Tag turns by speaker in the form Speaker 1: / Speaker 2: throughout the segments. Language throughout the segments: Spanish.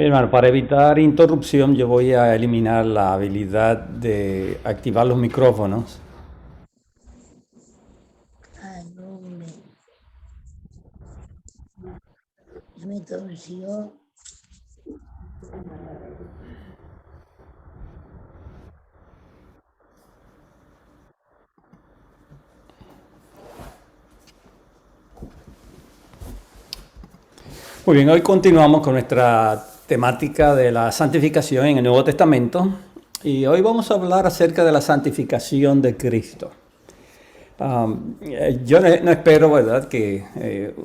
Speaker 1: Hermano, para evitar interrupción, yo voy a eliminar la habilidad de activar los micrófonos.
Speaker 2: Ah, no, ya me torció.
Speaker 1: Muy bien, hoy continuamos con nuestra temática de la santificación en el Nuevo Testamento y hoy vamos a hablar acerca de la santificación de Cristo. Yo no espero, ¿verdad?, que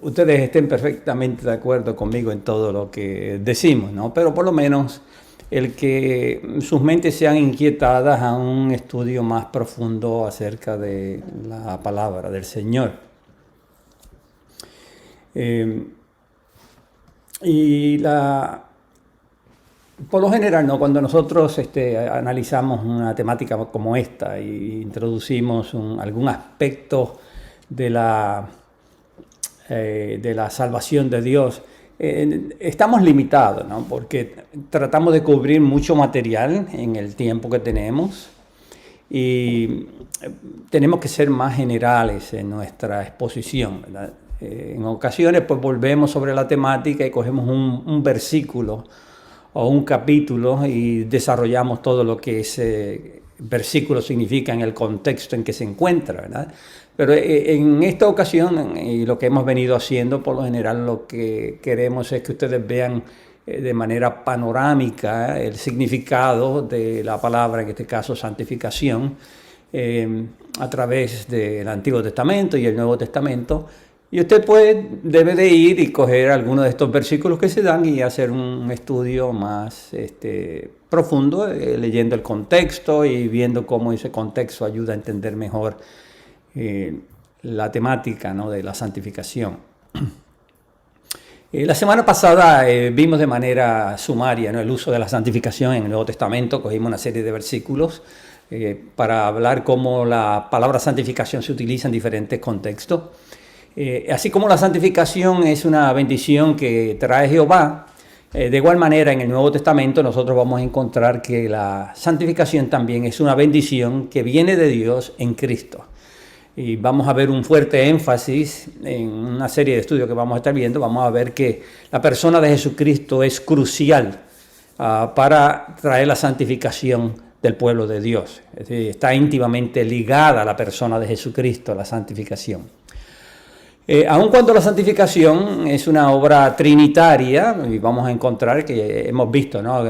Speaker 1: ustedes estén perfectamente de acuerdo conmigo en todo lo que decimos, ¿no? Pero por lo menos el que sus mentes sean inquietadas a un estudio más profundo acerca de la palabra del Señor. Por lo general, ¿no?, cuando nosotros analizamos una temática como esta y introducimos algún aspecto de la salvación de Dios, estamos limitados, ¿no?, porque tratamos de cubrir mucho material en el tiempo que tenemos y tenemos que ser más generales en nuestra exposición, ¿verdad? En ocasiones pues volvemos sobre la temática y cogemos un versículo o un capítulo y desarrollamos todo lo que ese versículo significa en el contexto en que se encuentra, ¿verdad? Pero en esta ocasión, y lo que hemos venido haciendo, por lo general lo que queremos es que ustedes vean de manera panorámica el significado de la palabra, en este caso santificación, a través del Antiguo Testamento y el Nuevo Testamento. Y usted debe de ir y coger algunos de estos versículos que se dan y hacer un estudio más profundo, leyendo el contexto y viendo cómo ese contexto ayuda a entender mejor la temática, ¿no?, de la santificación. La semana pasada vimos de manera sumaria, ¿no?, el uso de la santificación en el Nuevo Testamento. Cogimos una serie de versículos para hablar cómo la palabra santificación se utiliza en diferentes contextos. Así como la santificación es una bendición que trae Jehová, de igual manera en el Nuevo Testamento nosotros vamos a encontrar que la santificación también es una bendición que viene de Dios en Cristo. Y vamos a ver un fuerte énfasis en una serie de estudios que vamos a estar viendo. Vamos a ver que la persona de Jesucristo es crucial para traer la santificación del pueblo de Dios. Es decir, está íntimamente ligada a la persona de Jesucristo, la santificación. Aun cuando la santificación es una obra trinitaria, y vamos a encontrar que hemos visto, ¿no?,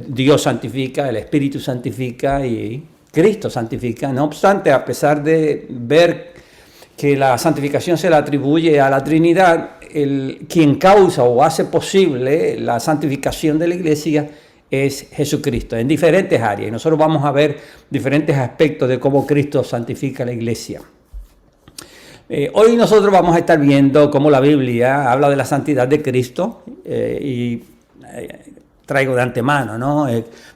Speaker 1: Dios santifica, el Espíritu santifica y Cristo santifica. No obstante, a pesar de ver que la santificación se la atribuye a la Trinidad, quien causa o hace posible la santificación de la iglesia es Jesucristo, en diferentes áreas. Y nosotros vamos a ver diferentes aspectos de cómo Cristo santifica la iglesia. Hoy nosotros vamos a estar viendo cómo la Biblia habla de la santidad de Cristo traigo de antemano, ¿no?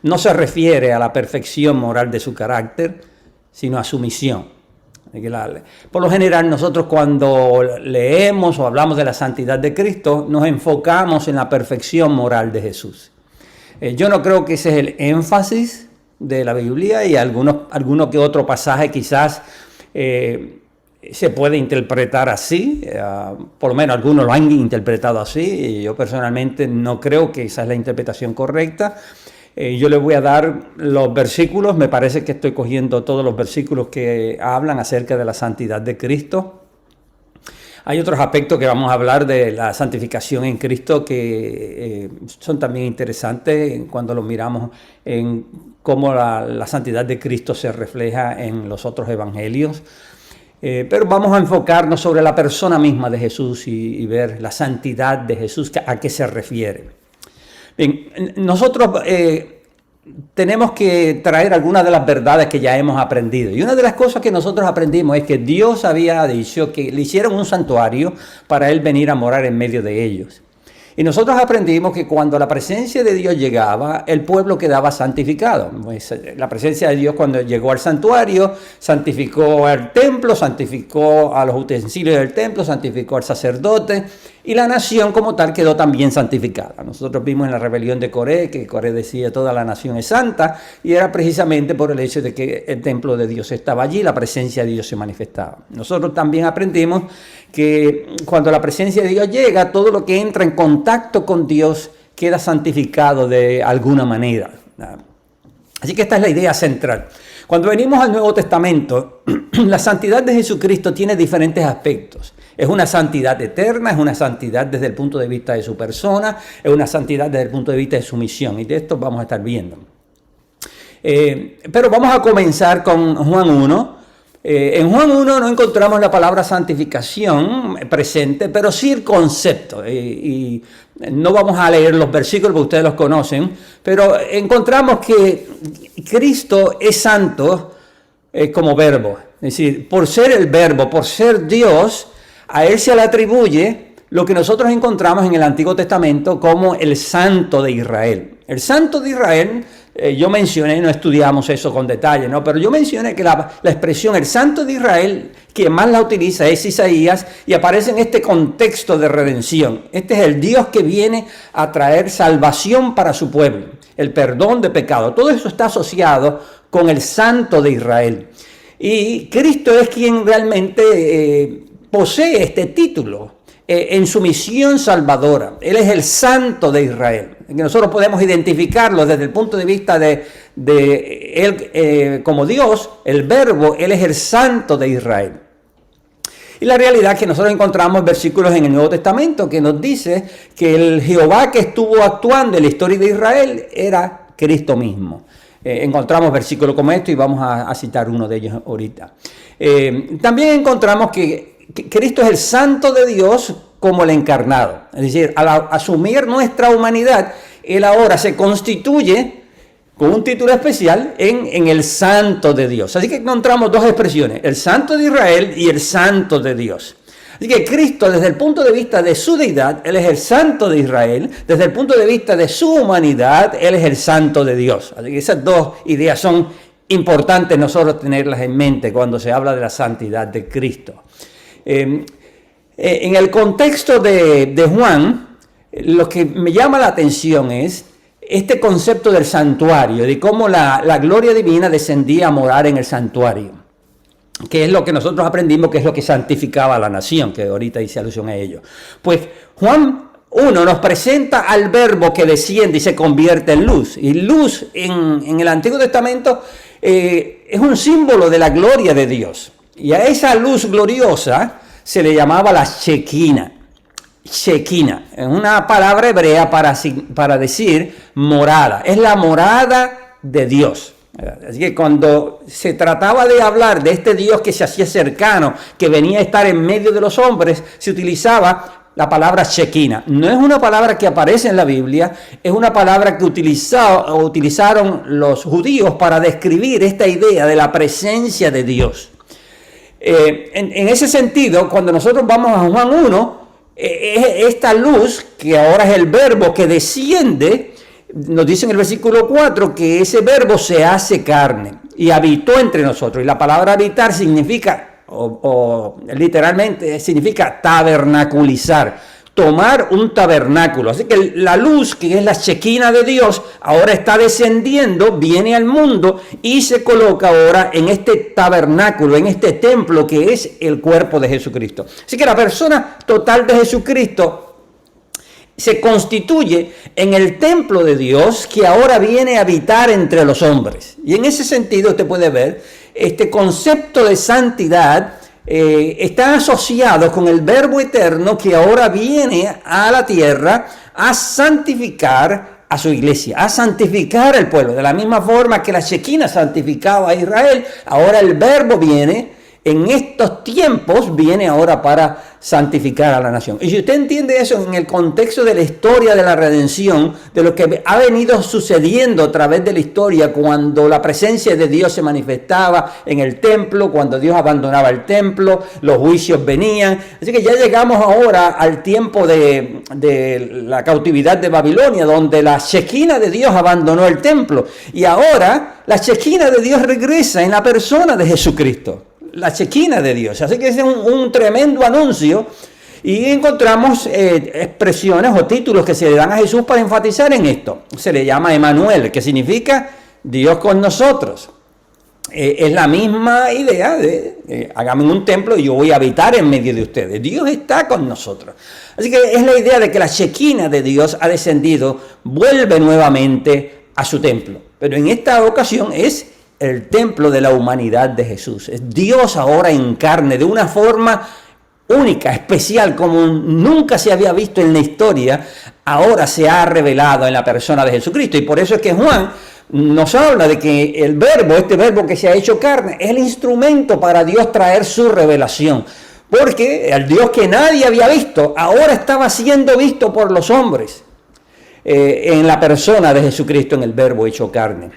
Speaker 1: No se refiere a la perfección moral de su carácter, sino a su misión. Por lo general nosotros cuando leemos o hablamos de la santidad de Cristo nos enfocamos en la perfección moral de Jesús. Yo no creo que ese es el énfasis de la Biblia, y alguno que otro pasaje quizás se puede interpretar así, por lo menos algunos lo han interpretado así, y yo personalmente no creo que esa es la interpretación correcta. Yo les voy a dar los versículos, me parece que estoy cogiendo todos los versículos que hablan acerca de la santidad de Cristo. Hay otros aspectos que vamos a hablar de la santificación en Cristo que son también interesantes cuando los miramos en cómo la santidad de Cristo se refleja en los otros evangelios. Pero vamos a enfocarnos sobre la persona misma de Jesús y ver la santidad de Jesús, a qué se refiere. Bien, nosotros tenemos que traer algunas de las verdades que ya hemos aprendido. Y una de las cosas que nosotros aprendimos es que Dios había dicho que le hicieran un santuario para Él venir a morar en medio de ellos. Y nosotros aprendimos que cuando la presencia de Dios llegaba, el pueblo quedaba santificado. Pues, la presencia de Dios cuando llegó al santuario, santificó al templo, santificó a los utensilios del templo, santificó al sacerdote y la nación como tal quedó también santificada. Nosotros vimos en la rebelión de Coré que Coré decía toda la nación es santa, y era precisamente por el hecho de que el templo de Dios estaba allí, la presencia de Dios se manifestaba. Nosotros también aprendimos que cuando la presencia de Dios llega, todo lo que entra en contacto con Dios queda santificado de alguna manera. Así que esta es la idea central. Cuando venimos al Nuevo Testamento, la santidad de Jesucristo tiene diferentes aspectos. Es una santidad eterna, es una santidad desde el punto de vista de su persona, es una santidad desde el punto de vista de su misión, y de esto vamos a estar viendo. Pero vamos a comenzar con Juan 1. En Juan 1 no encontramos la palabra santificación presente, pero sí el concepto. Y no vamos a leer los versículos porque ustedes los conocen, pero encontramos que Cristo es santo como verbo. Es decir, por ser el verbo, por ser Dios, a Él se le atribuye lo que nosotros encontramos en el Antiguo Testamento como el Santo de Israel. El Santo de Israel, yo mencioné, no estudiamos eso con detalle, ¿no? Pero yo mencioné que la expresión el Santo de Israel, quien más la utiliza es Isaías, y aparece en este contexto de redención. Este es el Dios que viene a traer salvación para su pueblo, el perdón de pecado. Todo eso está asociado con el Santo de Israel. Y Cristo es quien realmente posee este título en su misión salvadora. Él es el Santo de Israel. Nosotros podemos identificarlo desde el punto de vista de Él como Dios, el Verbo. Él es el Santo de Israel. Y la realidad es que nosotros encontramos versículos en el Nuevo Testamento que nos dice que el Jehová que estuvo actuando en la historia de Israel era Cristo mismo. Encontramos versículos como esto y vamos a citar uno de ellos ahorita. También encontramos que Cristo es el Santo de Dios como el encarnado. Es decir, al asumir nuestra humanidad, Él ahora se constituye con un título especial en el Santo de Dios. Así que encontramos dos expresiones, el Santo de Israel y el Santo de Dios. Así que Cristo, desde el punto de vista de su deidad, Él es el Santo de Israel. Desde el punto de vista de su humanidad, Él es el Santo de Dios. Así que esas dos ideas son importantes nosotros tenerlas en mente cuando se habla de la santidad de Cristo. En el contexto de Juan, lo que me llama la atención es este concepto del santuario, de cómo la gloria divina descendía a morar en el santuario, que es lo que nosotros aprendimos, que es lo que santificaba a la nación, que ahorita hice alusión a ello. Pues Juan 1 nos presenta al Verbo que desciende y se convierte en luz. Y luz en el Antiguo Testamento es un símbolo de la gloria de Dios. Y a esa luz gloriosa se le llamaba la Shekinah. Shekinah, es una palabra hebrea para decir morada. Es la morada de Dios. Así que cuando se trataba de hablar de este Dios que se hacía cercano, que venía a estar en medio de los hombres, se utilizaba la palabra Shekinah. No es una palabra que aparece en la Biblia, es una palabra que utilizaron los judíos para describir esta idea de la presencia de Dios. En ese sentido, cuando nosotros vamos a Juan 1, esta luz, que ahora es el Verbo que desciende, nos dice en el versículo 4 que ese Verbo se hace carne y habitó entre nosotros. Y la palabra habitar significa, o literalmente significa tabernaculizar, tomar un tabernáculo. Así que la luz, que es la Shekinah de Dios, ahora está descendiendo, viene al mundo y se coloca ahora en este tabernáculo, en este templo que es el cuerpo de Jesucristo. Así que la persona total de Jesucristo se constituye en el templo de Dios que ahora viene a habitar entre los hombres. Y en ese sentido usted puede ver este concepto de santidad está asociado con el Verbo eterno que ahora viene a la tierra a santificar a su iglesia, a santificar al pueblo. De la misma forma que la Shekinah santificaba a Israel, ahora el Verbo viene en estos tiempos, viene ahora para santificar a la nación. Y si usted entiende eso en el contexto de la historia de la redención, de lo que ha venido sucediendo a través de la historia, cuando la presencia de Dios se manifestaba en el templo, cuando Dios abandonaba el templo, los juicios venían. Así que ya llegamos ahora al tiempo de la cautividad de Babilonia, donde la Shekinah de Dios abandonó el templo. Y ahora la Shekinah de Dios regresa en la persona de Jesucristo. La Shekinah de Dios. Así que es un tremendo anuncio Y encontramos expresiones o títulos que se le dan a Jesús para enfatizar en esto. Se le llama Emmanuel, que significa Dios con nosotros. Es la misma idea de hágame un templo y yo voy a habitar en medio de ustedes. Dios está con nosotros. Así que es la idea de que la Shekinah de Dios ha descendido, vuelve nuevamente a su templo. Pero en esta ocasión es el templo de la humanidad de Jesús. Es Dios ahora en carne, de una forma única, especial, como nunca se había visto en la historia. Ahora se ha revelado en la persona de Jesucristo. Y por eso es que Juan nos habla de que el verbo, este verbo que se ha hecho carne, es el instrumento para Dios traer su revelación. Porque el Dios que nadie había visto, ahora estaba siendo visto por los hombres en la persona de Jesucristo, en el verbo hecho carne.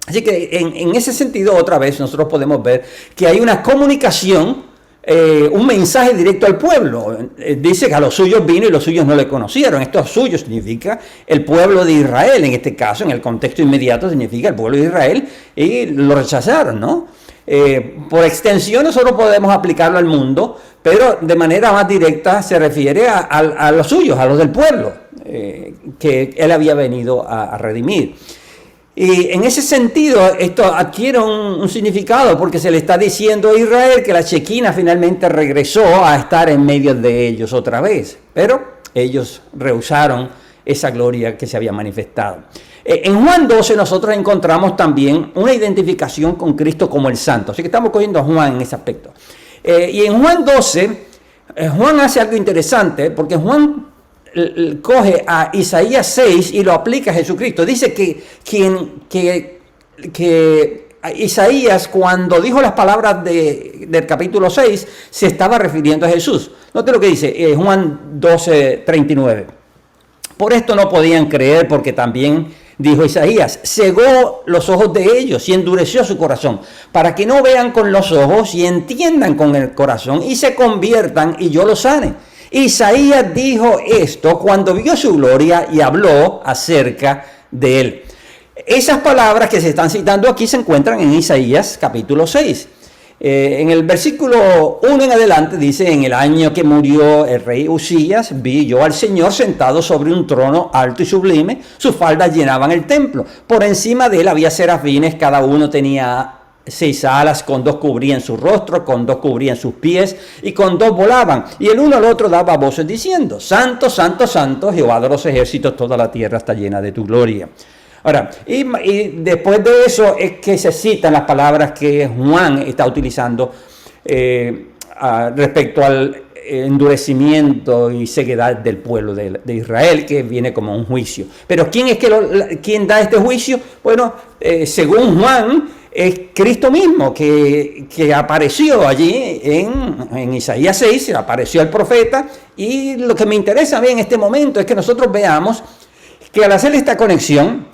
Speaker 1: Así que en ese sentido, otra vez, nosotros podemos ver que hay una comunicación, un mensaje directo al pueblo. Dice que a los suyos vino y los suyos no le conocieron. Esto suyo significa el pueblo de Israel, en este caso, en el contexto inmediato, significa el pueblo de Israel, y lo rechazaron, ¿no? Por extensión nosotros podemos aplicarlo al mundo, pero de manera más directa se refiere a los suyos, a los del pueblo, que él había venido a redimir. Y en ese sentido esto adquiere un significado, porque se le está diciendo a Israel que la Shekinah finalmente regresó a estar en medio de ellos otra vez, pero ellos rehusaron esa gloria que se había manifestado. En Juan 12 nosotros encontramos también una identificación con Cristo como el Santo, así que estamos cogiendo a Juan en ese aspecto. Y en Juan 12, Juan hace algo interesante, porque Juan coge a Isaías 6 y lo aplica a Jesucristo. Dice que Isaías, cuando dijo las palabras del capítulo 6, se estaba refiriendo a Jesús. Note lo que dice Juan 12:39. Por esto no podían creer, porque también dijo Isaías, cegó los ojos de ellos y endureció su corazón, para que no vean con los ojos y entiendan con el corazón y se conviertan y yo los sane. Isaías dijo esto cuando vio su gloria y habló acerca de él. Esas palabras que se están citando aquí se encuentran en Isaías capítulo 6. En el versículo 1 en adelante dice, en el año que murió el rey Usías, vi yo al Señor sentado sobre un trono alto y sublime, sus faldas llenaban el templo. Por encima de él había serafines, cada uno tenía 6 alas, con 2 cubrían su rostro, con 2 cubrían sus pies, y con 2 volaban. Y el uno al otro daba voces diciendo, Santo, Santo, Santo, Jehová de los ejércitos, toda la tierra está llena de tu gloria. Ahora, y después de eso es que se citan las palabras que Juan está utilizando respecto al endurecimiento y ceguedad del pueblo de Israel, que viene como un juicio. Pero ¿quién es quién da este juicio? Bueno, según Juan, es Cristo mismo que apareció allí en Isaías 6, apareció el profeta, y lo que me interesa a mí en este momento es que nosotros veamos que al hacer esta conexión,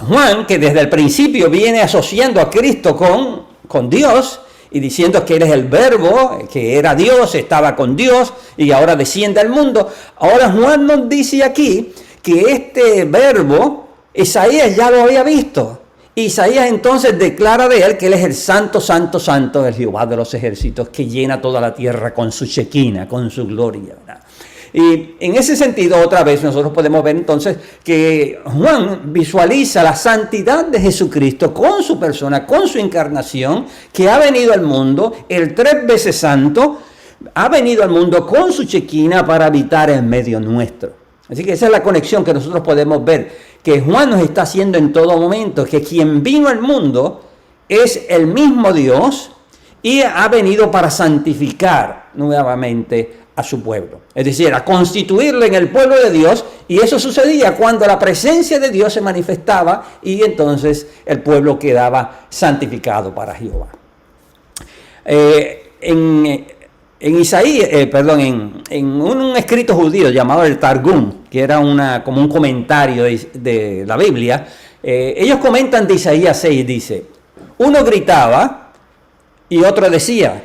Speaker 1: Juan, que desde el principio viene asociando a Cristo con Dios y diciendo que Él es el verbo, que era Dios, estaba con Dios y ahora desciende al mundo, ahora Juan nos dice aquí que este verbo Isaías ya lo había visto. Isaías entonces declara de él que él es el santo, santo, santo del Jehová de los ejércitos, que llena toda la tierra con su Shekinah, con su gloria, ¿verdad? Y en ese sentido, otra vez, nosotros podemos ver entonces que Juan visualiza la santidad de Jesucristo con su persona, con su encarnación, que ha venido al mundo, el 3 veces santo, ha venido al mundo con su Shekinah para habitar en medio nuestro. Así que esa es la conexión que nosotros podemos ver, que Juan nos está haciendo en todo momento, que quien vino al mundo es el mismo Dios y ha venido para santificar nuevamente a su pueblo, es decir, a constituirlo en el pueblo de Dios, y eso sucedía cuando la presencia de Dios se manifestaba y entonces el pueblo quedaba santificado para Jehová. En Isaías, en un escrito judío llamado el Targum, que era como un comentario de la Biblia, ellos comentan de Isaías 6, dice, uno gritaba y otro decía,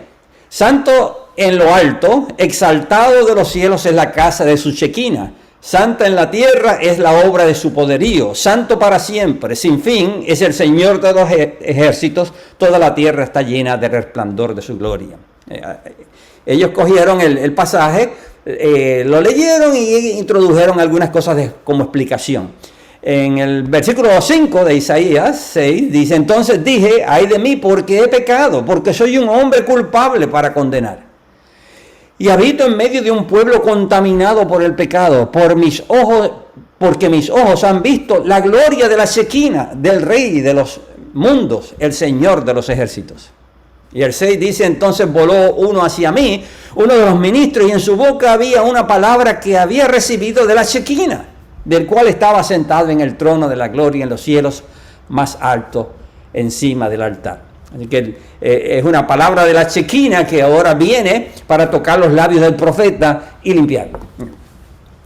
Speaker 1: Santo en lo alto, exaltado de los cielos es la casa de su Shekinah, santa en la tierra es la obra de su poderío, santo para siempre, sin fin es el Señor de los ejércitos, toda la tierra está llena de resplandor de su gloria. Ellos cogieron el pasaje lo leyeron y introdujeron algunas cosas como explicación. En el versículo 5 de Isaías 6 dice: entonces dije, ay de mí, porque he pecado, porque soy un hombre culpable para condenar. Y habito en medio de un pueblo contaminado por el pecado, porque mis ojos han visto la gloria de la Shequina, del Rey de los mundos, el Señor de los ejércitos. Y el 6 dice: entonces voló uno hacia mí, uno de los ministros, y en su boca había una palabra que había recibido de la Shequina, del cual estaba sentado en el trono de la gloria en los cielos más alto, encima del altar. Así que es una palabra de la Shequina que ahora viene para tocar los labios del profeta y limpiarlo.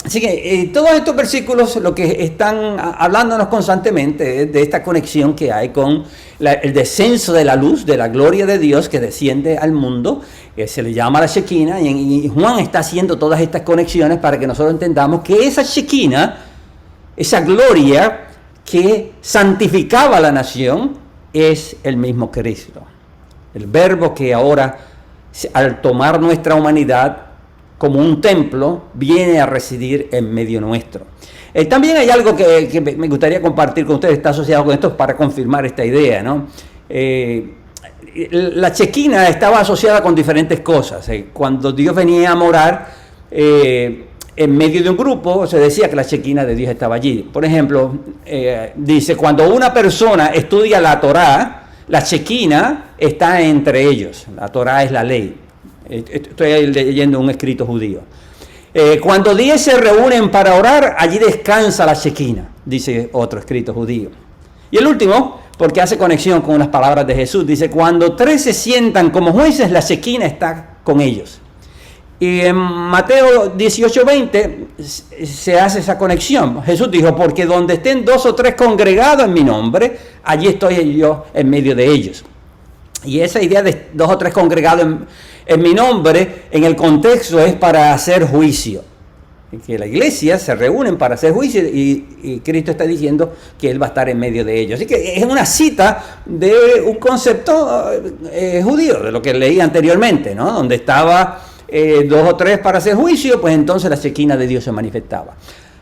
Speaker 1: Así que todos estos versículos lo que están hablándonos constantemente es de esta conexión que hay con el descenso de la luz, de la gloria de Dios que desciende al mundo, que se le llama la Shequina, y Juan está haciendo todas estas conexiones para que nosotros entendamos que esa Shequina, esa gloria que santificaba a la nación, es el mismo Cristo. El Verbo que ahora, al tomar nuestra humanidad como un templo, viene a residir en medio nuestro. También hay algo que me gustaría compartir con ustedes, está asociado con esto para confirmar esta idea, ¿no? La Shequina estaba asociada con diferentes cosas. Cuando Dios venía a morar en medio de un grupo, se decía que la Shequina de Dios estaba allí. Por ejemplo, dice, cuando una persona estudia la Torá, la Shequina está entre ellos. La Torá es la ley. Estoy leyendo un escrito judío. Cuando 10 se reúnen para orar, allí descansa la Shequina, dice otro escrito judío. Y el último, porque hace conexión con las palabras de Jesús, dice, cuando 3 se sientan como jueces, la Shequina está con ellos. Y en Mateo 18:20 se hace esa conexión. Jesús dijo, porque donde estén 2 o 3 congregados en mi nombre, allí estoy yo en medio de ellos. Y esa idea de 2 o 3 congregados en mi nombre, en el contexto es para hacer juicio. Que la iglesia se reúnen para hacer juicio y Cristo está diciendo que Él va a estar en medio de ellos. Así que es una cita de un concepto judío, de lo que leí anteriormente, ¿no? Donde estaba 2 o 3 para hacer juicio, pues entonces la Shequina de Dios se manifestaba.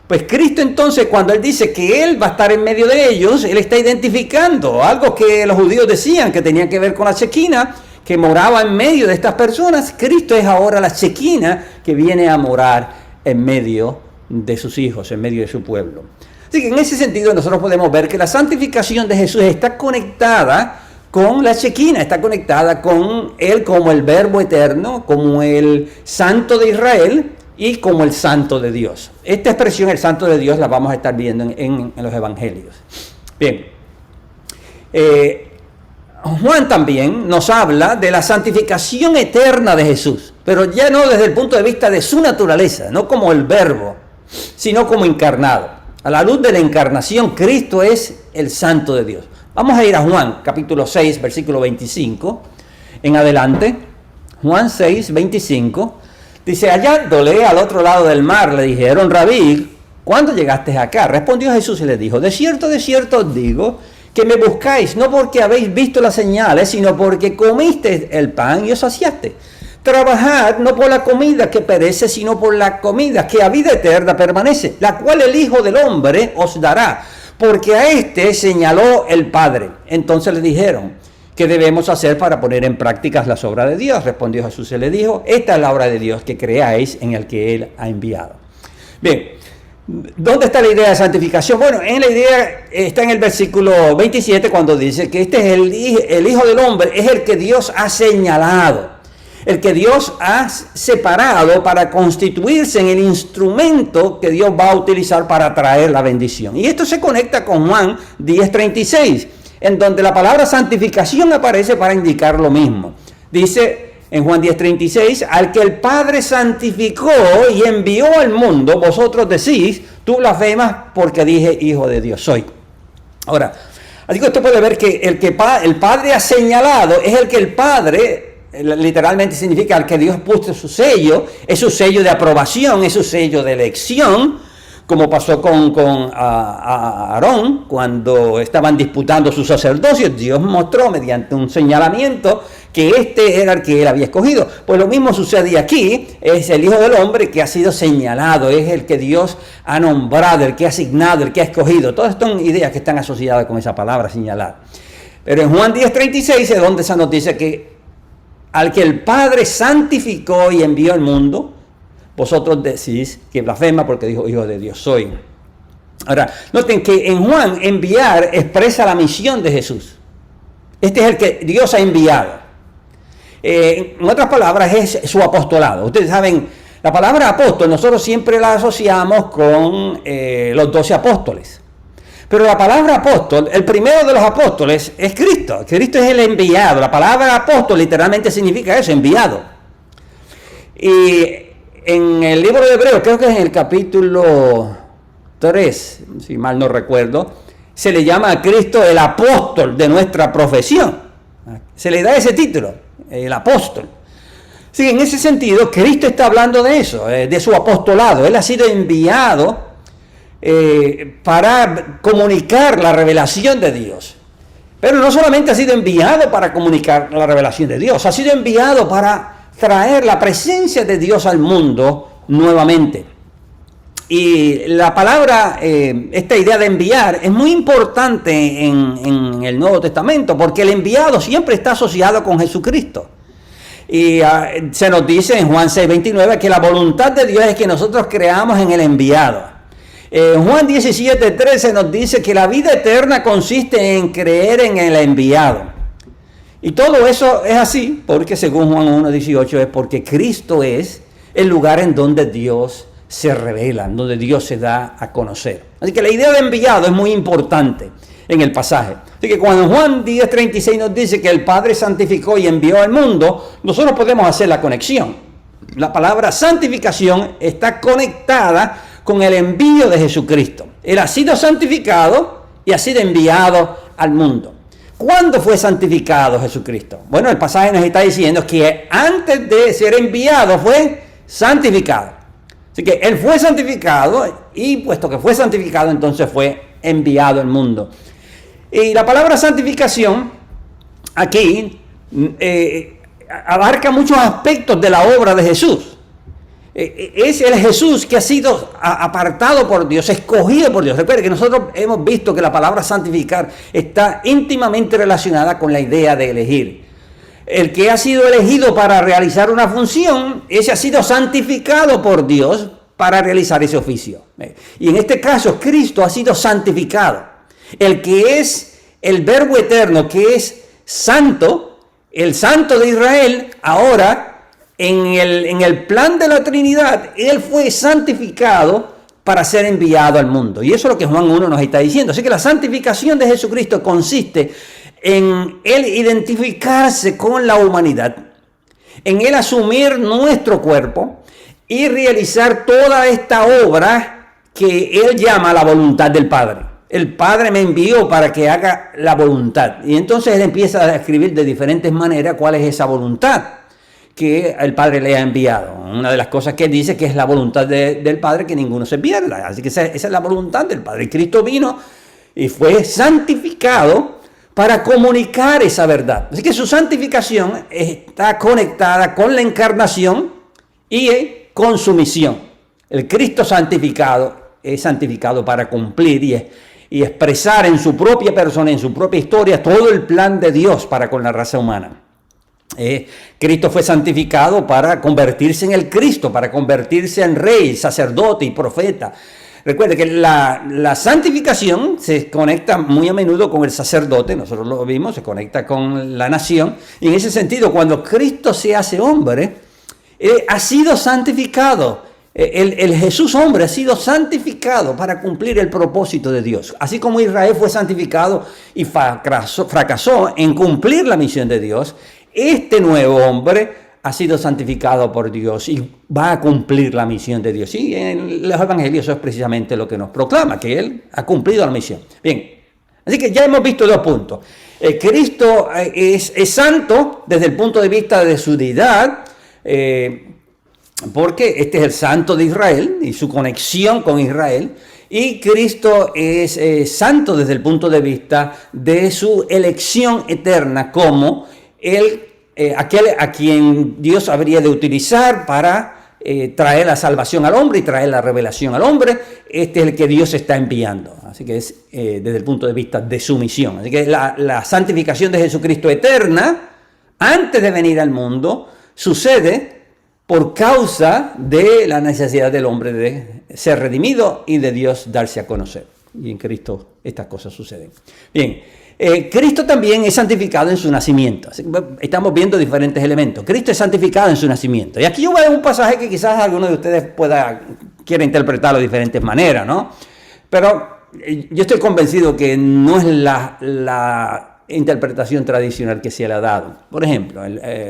Speaker 1: Pues Cristo entonces, cuando Él dice que Él va a estar en medio de ellos, Él está identificando algo que los judíos decían que tenía que ver con la Shequina, que moraba en medio de estas personas. Cristo es ahora la Shequina que viene a morar en medio de sus hijos, en medio de su pueblo. Así que en ese sentido nosotros podemos ver que la santificación de Jesús está conectada con la Shequina, está conectada con Él como el Verbo eterno, como el Santo de Israel y como el Santo de Dios. Esta expresión, el Santo de Dios, la vamos a estar viendo en los Evangelios. Bien. Juan también nos habla de la santificación eterna de Jesús, pero ya no desde el punto de vista de su naturaleza, no como el Verbo, sino como encarnado. A la luz de la encarnación, Cristo es el Santo de Dios. Vamos a ir a Juan, capítulo 6, versículo 25, en adelante. Juan 6, 25, dice, hallándole al otro lado del mar, le dijeron, Rabí, ¿cuándo llegaste acá? Respondió Jesús y le dijo, de cierto os digo, que me buscáis, no porque habéis visto las señales, sino porque comiste el pan y os saciaste. Trabajad no por la comida que perece, sino por la comida que a vida eterna permanece, la cual el Hijo del Hombre os dará, porque a este señaló el Padre. Entonces le dijeron, ¿qué debemos hacer para poner en práctica las obras de Dios? Respondió Jesús y le dijo, esta es la obra de Dios, que creáis en el que Él ha enviado. Bien, ¿dónde está la idea de santificación? Bueno, en la idea está en el versículo 27 cuando dice que este es el Hijo del Hombre, es el que Dios ha señalado, el que Dios ha separado para constituirse en el instrumento que Dios va a utilizar para traer la bendición. Y esto se conecta con Juan 10:36, en donde la palabra santificación aparece para indicar lo mismo. Dice en Juan 10:36, al que el Padre santificó y envió al mundo, vosotros decís, tú blasfemas porque dije Hijo de Dios soy. Ahora, así que usted puede ver que el Padre ha señalado, es el que el Padre, literalmente significa al que Dios puso su sello, es su sello de aprobación, es su sello de elección, como pasó con Aarón, cuando estaban disputando su sacerdocio. Dios mostró mediante un señalamiento que este era el que él había escogido. Pues lo mismo sucede aquí, es el Hijo del Hombre que ha sido señalado, es el que Dios ha nombrado, el que ha asignado, el que ha escogido. Todas son ideas que están asociadas con esa palabra, señalar. Pero en Juan 10:36 es donde esa noticia que al que el Padre santificó y envió al mundo, vosotros decís que blasfema porque dijo hijo de Dios soy. Ahora, noten que en Juan enviar expresa la misión de Jesús. Este es el que Dios ha enviado. En otras palabras, es su apostolado. Ustedes saben, la palabra apóstol nosotros siempre la asociamos con los 12 apóstoles. Pero la palabra apóstol, el primero de los apóstoles es Cristo. Cristo es el enviado. La palabra apóstol literalmente significa eso, enviado. Y en el libro de Hebreos, creo que es en el capítulo 3, si mal no recuerdo, se le llama a Cristo el apóstol de nuestra profesión. Se le da ese título, el apóstol. Sí, en ese sentido, Cristo está hablando de eso, de su apostolado. Él ha sido enviado para comunicar la revelación de Dios. Pero no solamente ha sido enviado para comunicar la revelación de Dios, ha sido enviado para traer la presencia de Dios al mundo nuevamente. Y la palabra, esta idea de enviar, es muy importante en el Nuevo Testamento, porque el enviado siempre está asociado con Jesucristo. Y se nos dice en Juan 6:29 que la voluntad de Dios es que nosotros creamos en el enviado. Juan 17:13 nos dice que la vida eterna consiste en creer en el enviado. Y todo eso es así porque según Juan 1:18 es porque Cristo es el lugar en donde Dios se revela, en donde Dios se da a conocer. Así que la idea de enviado es muy importante en el pasaje. Así que cuando Juan 10:36 nos dice que el Padre santificó y envió al mundo, nosotros podemos hacer la conexión. La palabra santificación está conectada con el envío de Jesucristo. Él ha sido santificado y ha sido enviado al mundo. ¿Cuándo fue santificado Jesucristo? Bueno, el pasaje nos está diciendo que antes de ser enviado fue santificado. Así que Él fue santificado y puesto que fue santificado, entonces fue enviado al mundo. Y la palabra santificación aquí abarca muchos aspectos de la obra de Jesús. Es el Jesús que ha sido apartado por Dios, escogido por Dios. Recuerde que nosotros hemos visto que la palabra santificar está íntimamente relacionada con la idea de elegir. El que ha sido elegido para realizar una función, ese ha sido santificado por Dios para realizar ese oficio. Y en este caso, Cristo ha sido santificado. El que es el Verbo eterno, que es santo, el santo de Israel, ahora en el plan de la Trinidad, Él fue santificado para ser enviado al mundo. Y eso es lo que Juan 1 nos está diciendo. Así que la santificación de Jesucristo consiste en Él identificarse con la humanidad, en Él asumir nuestro cuerpo y realizar toda esta obra que Él llama la voluntad del Padre. El Padre me envió para que haga la voluntad. Y entonces Él empieza a escribir de diferentes maneras cuál es esa voluntad que el Padre le ha enviado. Una de las cosas que dice que es la voluntad del Padre que ninguno se pierda. Así que esa es la voluntad del Padre. Cristo vino y fue santificado para comunicar esa verdad. Así que su santificación está conectada con la encarnación y con su misión. El Cristo santificado es santificado para cumplir y expresar en su propia persona, en su propia historia, todo el plan de Dios para con la raza humana. Cristo fue santificado para convertirse en el Cristo, para convertirse en rey, sacerdote y profeta. Recuerde que la santificación se conecta muy a menudo con el sacerdote, nosotros lo vimos, se conecta con la nación. Y en ese sentido, cuando Cristo se hace hombre, ha sido santificado. El Jesús hombre ha sido santificado para cumplir el propósito de Dios. Así como Israel fue santificado y fracasó en cumplir la misión de Dios, este nuevo hombre ha sido santificado por Dios y va a cumplir la misión de Dios. Y en los evangelios eso es precisamente lo que nos proclama, que Él ha cumplido la misión. Bien, así que ya hemos visto dos puntos. Cristo es santo desde el punto de vista de su deidad, porque este es el Santo de Israel y su conexión con Israel. Y Cristo es santo desde el punto de vista de su elección eterna como aquel a quien Dios habría de utilizar para traer la salvación al hombre y traer la revelación al hombre. Este es el que Dios está enviando. Así que es desde el punto de vista de su misión. Así que la santificación de Jesucristo eterna, antes de venir al mundo, sucede por causa de la necesidad del hombre de ser redimido y de Dios darse a conocer. Y en Cristo estas cosas suceden. Bien, Cristo también es santificado en su nacimiento. Así que estamos viendo diferentes elementos. Cristo es santificado en su nacimiento. Y aquí yo voy a un pasaje que quizás alguno de ustedes quiera interpretarlo de diferentes maneras, ¿no? Pero yo estoy convencido que no es la interpretación tradicional que se le ha dado. Por ejemplo,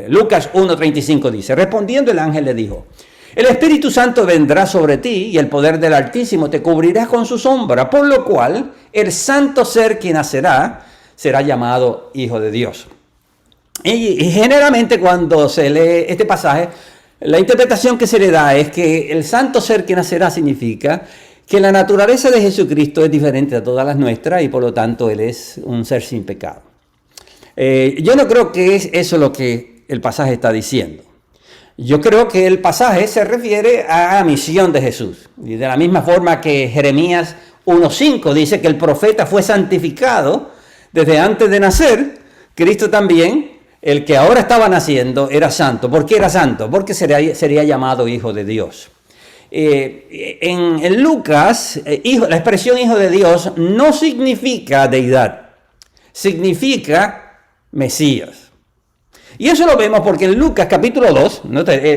Speaker 1: Lucas 1:35 dice, respondiendo el ángel le dijo, el Espíritu Santo vendrá sobre ti y el poder del Altísimo te cubrirá con su sombra, por lo cual el santo ser que nacerá será llamado Hijo de Dios. Y generalmente cuando se lee este pasaje, la interpretación que se le da es que el santo ser que nacerá significa que la naturaleza de Jesucristo es diferente a todas las nuestras y por lo tanto Él es un ser sin pecado. Yo no creo que es eso lo que el pasaje está diciendo. Yo creo que el pasaje se refiere a la misión de Jesús. Y de la misma forma que Jeremías 1:5 dice que el profeta fue santificado desde antes de nacer, Cristo también, el que ahora estaba naciendo, era santo. ¿Por qué era santo? Porque sería llamado Hijo de Dios. En Lucas, la expresión Hijo de Dios no significa deidad, significa Mesías. Y eso lo vemos porque en Lucas capítulo 2,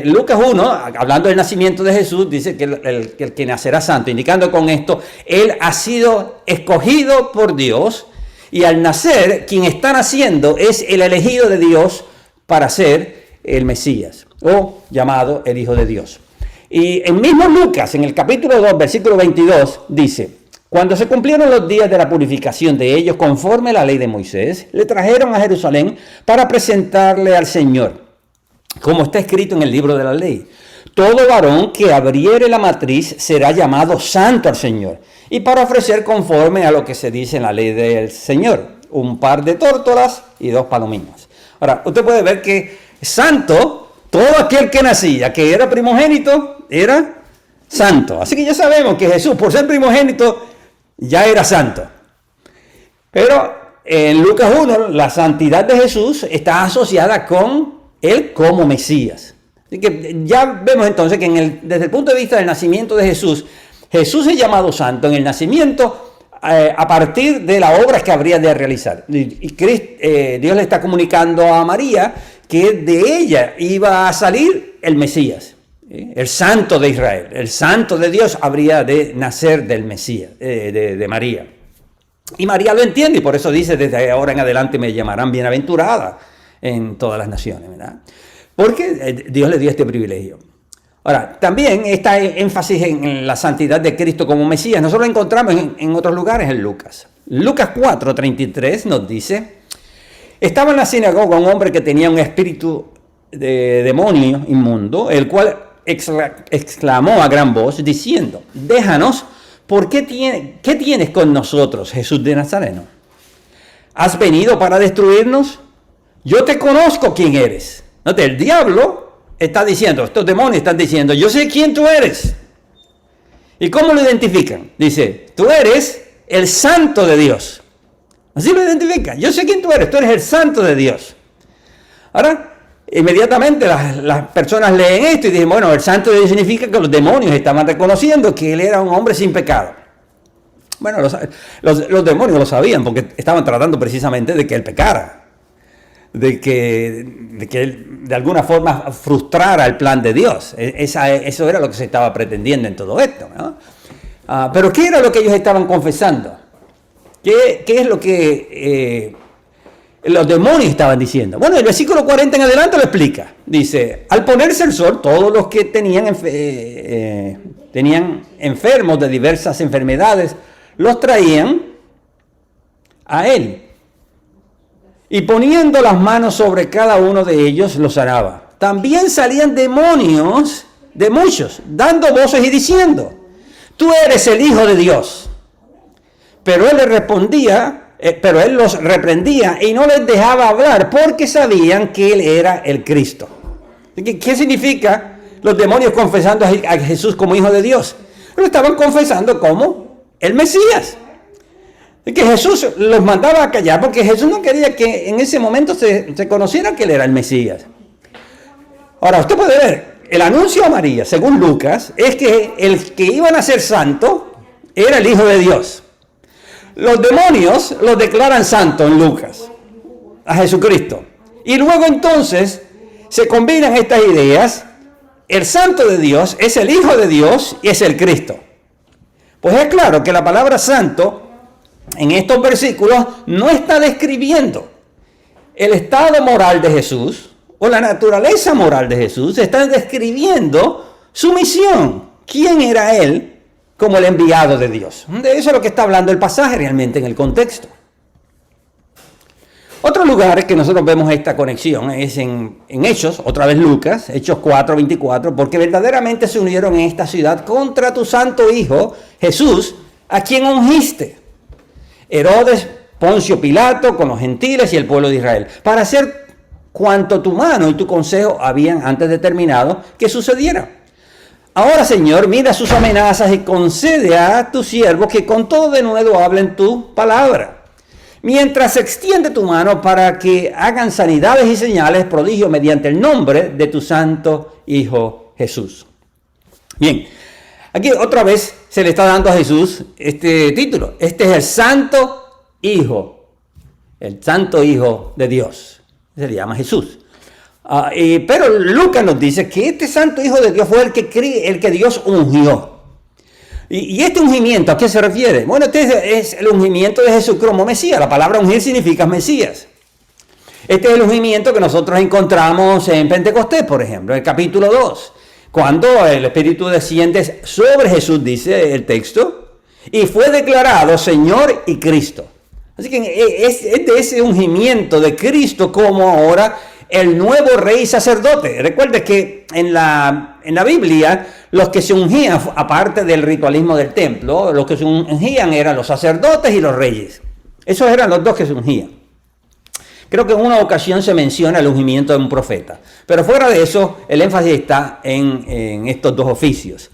Speaker 1: Lucas 1, hablando del nacimiento de Jesús, dice que el que nacerá santo, indicando con esto, Él ha sido escogido por Dios y al nacer, quien está naciendo es el elegido de Dios para ser el Mesías o llamado el Hijo de Dios. Y en mismo Lucas, en el capítulo 2, versículo 22, dice, cuando se cumplieron los días de la purificación de ellos, conforme a la ley de Moisés, le trajeron a Jerusalén para presentarle al Señor, como está escrito en el libro de la ley. Todo varón que abriere la matriz será llamado santo al Señor, y para ofrecer conforme a lo que se dice en la ley del Señor, un par de tórtolas y 2 palominas. Ahora, usted puede ver que santo, todo aquel que nacía, que era primogénito, era santo. Así que ya sabemos que Jesús, por ser primogénito, ya era santo. Pero en Lucas 1, la santidad de Jesús está asociada con Él como Mesías. Así que ya vemos entonces que desde el punto de vista del nacimiento de Jesús, Jesús es llamado santo en el nacimiento a partir de las obras que habría de realizar. Dios le está comunicando a María que de ella iba a salir el Mesías. El santo de Israel, el santo de Dios habría de nacer del Mesías, de María. Y María lo entiende y por eso dice, desde ahora en adelante me llamarán bienaventurada en todas las naciones, ¿verdad? Porque Dios le dio este privilegio. Ahora, también está énfasis en la santidad de Cristo como Mesías. Nosotros lo encontramos en otros lugares en Lucas. Lucas 4:33 nos dice, estaba en la sinagoga un hombre que tenía un espíritu de demonio inmundo, el cual exclamó a gran voz diciendo, déjanos, ¿qué tienes con nosotros, Jesús de Nazareno? ¿Has venido para destruirnos? Yo te conozco quién eres. Note, el diablo está diciendo, estos demonios están diciendo, yo sé quién tú eres. ¿Y cómo lo identifican? Dice, tú eres el santo de Dios. Así lo identifican, yo sé quién tú eres el santo de Dios. Ahora, inmediatamente las personas leen esto y dicen, bueno, el santo de Dios significa que los demonios estaban reconociendo que él era un hombre sin pecado. Bueno, los demonios lo sabían porque estaban tratando precisamente de que él pecara, de que él de alguna forma frustrara el plan de Dios. Eso era lo que se estaba pretendiendo en todo esto, ¿no? Pero ¿qué era lo que ellos estaban confesando? ¿Qué es lo que los demonios estaban diciendo? Bueno, el versículo 40 en adelante lo explica. Dice, al ponerse el sol, todos los que tenían enfermos de diversas enfermedades, los traían a él. Y poniendo las manos sobre cada uno de ellos, los sanaba. También salían demonios de muchos, dando voces y diciendo, tú eres el Hijo de Dios. Pero él los reprendía y no les dejaba hablar porque sabían que él era el Cristo. ¿Qué significa los demonios confesando a Jesús como Hijo de Dios? Lo estaban confesando como el Mesías. Que Jesús los mandaba a callar porque Jesús no quería que en ese momento se conociera que él era el Mesías. Ahora, usted puede ver, el anuncio a María, según Lucas, es que el que iba a nacer santo era el Hijo de Dios. Los demonios lo declaran santo en Lucas, a Jesucristo. Y luego entonces se combinan estas ideas. El santo de Dios es el Hijo de Dios y es el Cristo. Pues es claro que la palabra santo en estos versículos no está describiendo el estado moral de Jesús o la naturaleza moral de Jesús, está describiendo su misión. ¿Quién era él como el enviado de Dios? De eso es lo que está hablando el pasaje realmente en el contexto. Otro lugar que nosotros vemos esta conexión es en Hechos, otra vez Lucas, Hechos 4:24, porque verdaderamente se unieron en esta ciudad contra tu santo Hijo, Jesús, a quien ungiste, Herodes, Poncio Pilato, con los gentiles y el pueblo de Israel, para hacer cuanto tu mano y tu consejo habían antes determinado que sucediera. Ahora, Señor, mira sus amenazas y concede a tus siervos que con todo denuedo hablen tu palabra, mientras se extiende tu mano para que hagan sanidades y señales, prodigios mediante el nombre de tu santo Hijo Jesús. Bien, aquí otra vez se le está dando a Jesús este título. Este es el santo Hijo de Dios. Se le llama Jesús. Pero Lucas nos dice que este santo Hijo de Dios fue el que Dios ungió. Y este ungimiento, ¿a qué se refiere? Bueno, este es el ungimiento de Jesús como Mesías. La palabra ungir significa Mesías. Este es el ungimiento que nosotros encontramos en Pentecostés, por ejemplo, en el capítulo 2. Cuando el Espíritu desciende sobre Jesús, dice el texto, y fue declarado Señor y Cristo. Así que es de ese ungimiento de Cristo como ahora el nuevo rey y sacerdote. Recuerde que en la Biblia los que se ungían, aparte del ritualismo del templo, los que se ungían eran los sacerdotes y los reyes. Esos eran los dos que se ungían. Creo que en una ocasión se menciona el ungimiento de un profeta. Pero fuera de eso, el énfasis está en estos dos oficios.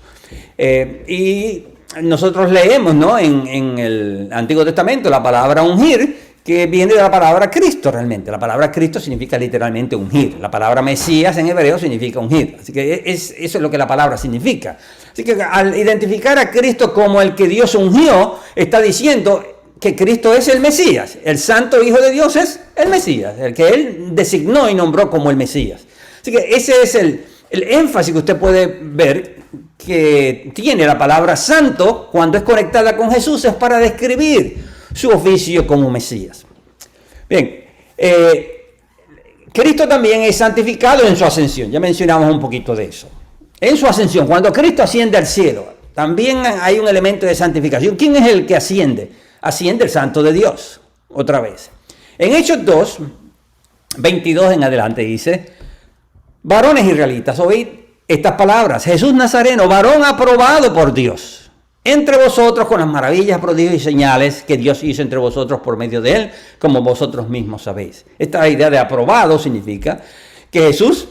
Speaker 1: Y nosotros leemos, ¿no?, en el Antiguo Testamento la palabra ungir, que viene de la palabra Cristo realmente. La palabra Cristo significa literalmente ungir. La palabra Mesías en hebreo significa ungir. Así que eso es lo que la palabra significa. Así que al identificar a Cristo como el que Dios ungió, está diciendo que Cristo es el Mesías. El santo Hijo de Dios es el Mesías, el que Él designó y nombró como el Mesías. Así que ese es el énfasis que usted puede ver que tiene la palabra santo cuando es conectada con Jesús, es para describir su oficio como Mesías. Bien, Cristo también es santificado en su ascensión. Ya mencionamos un poquito de eso. En su ascensión, cuando Cristo asciende al cielo, también hay un elemento de santificación. ¿Quién es el que asciende? Asciende el Santo de Dios, otra vez. En Hechos 2, 22 en adelante dice, varones israelitas, oíd estas palabras. Jesús Nazareno, varón aprobado por Dios, entre vosotros con las maravillas, prodigios y señales que Dios hizo entre vosotros por medio de él, como vosotros mismos sabéis. Esta idea de aprobado significa que Jesús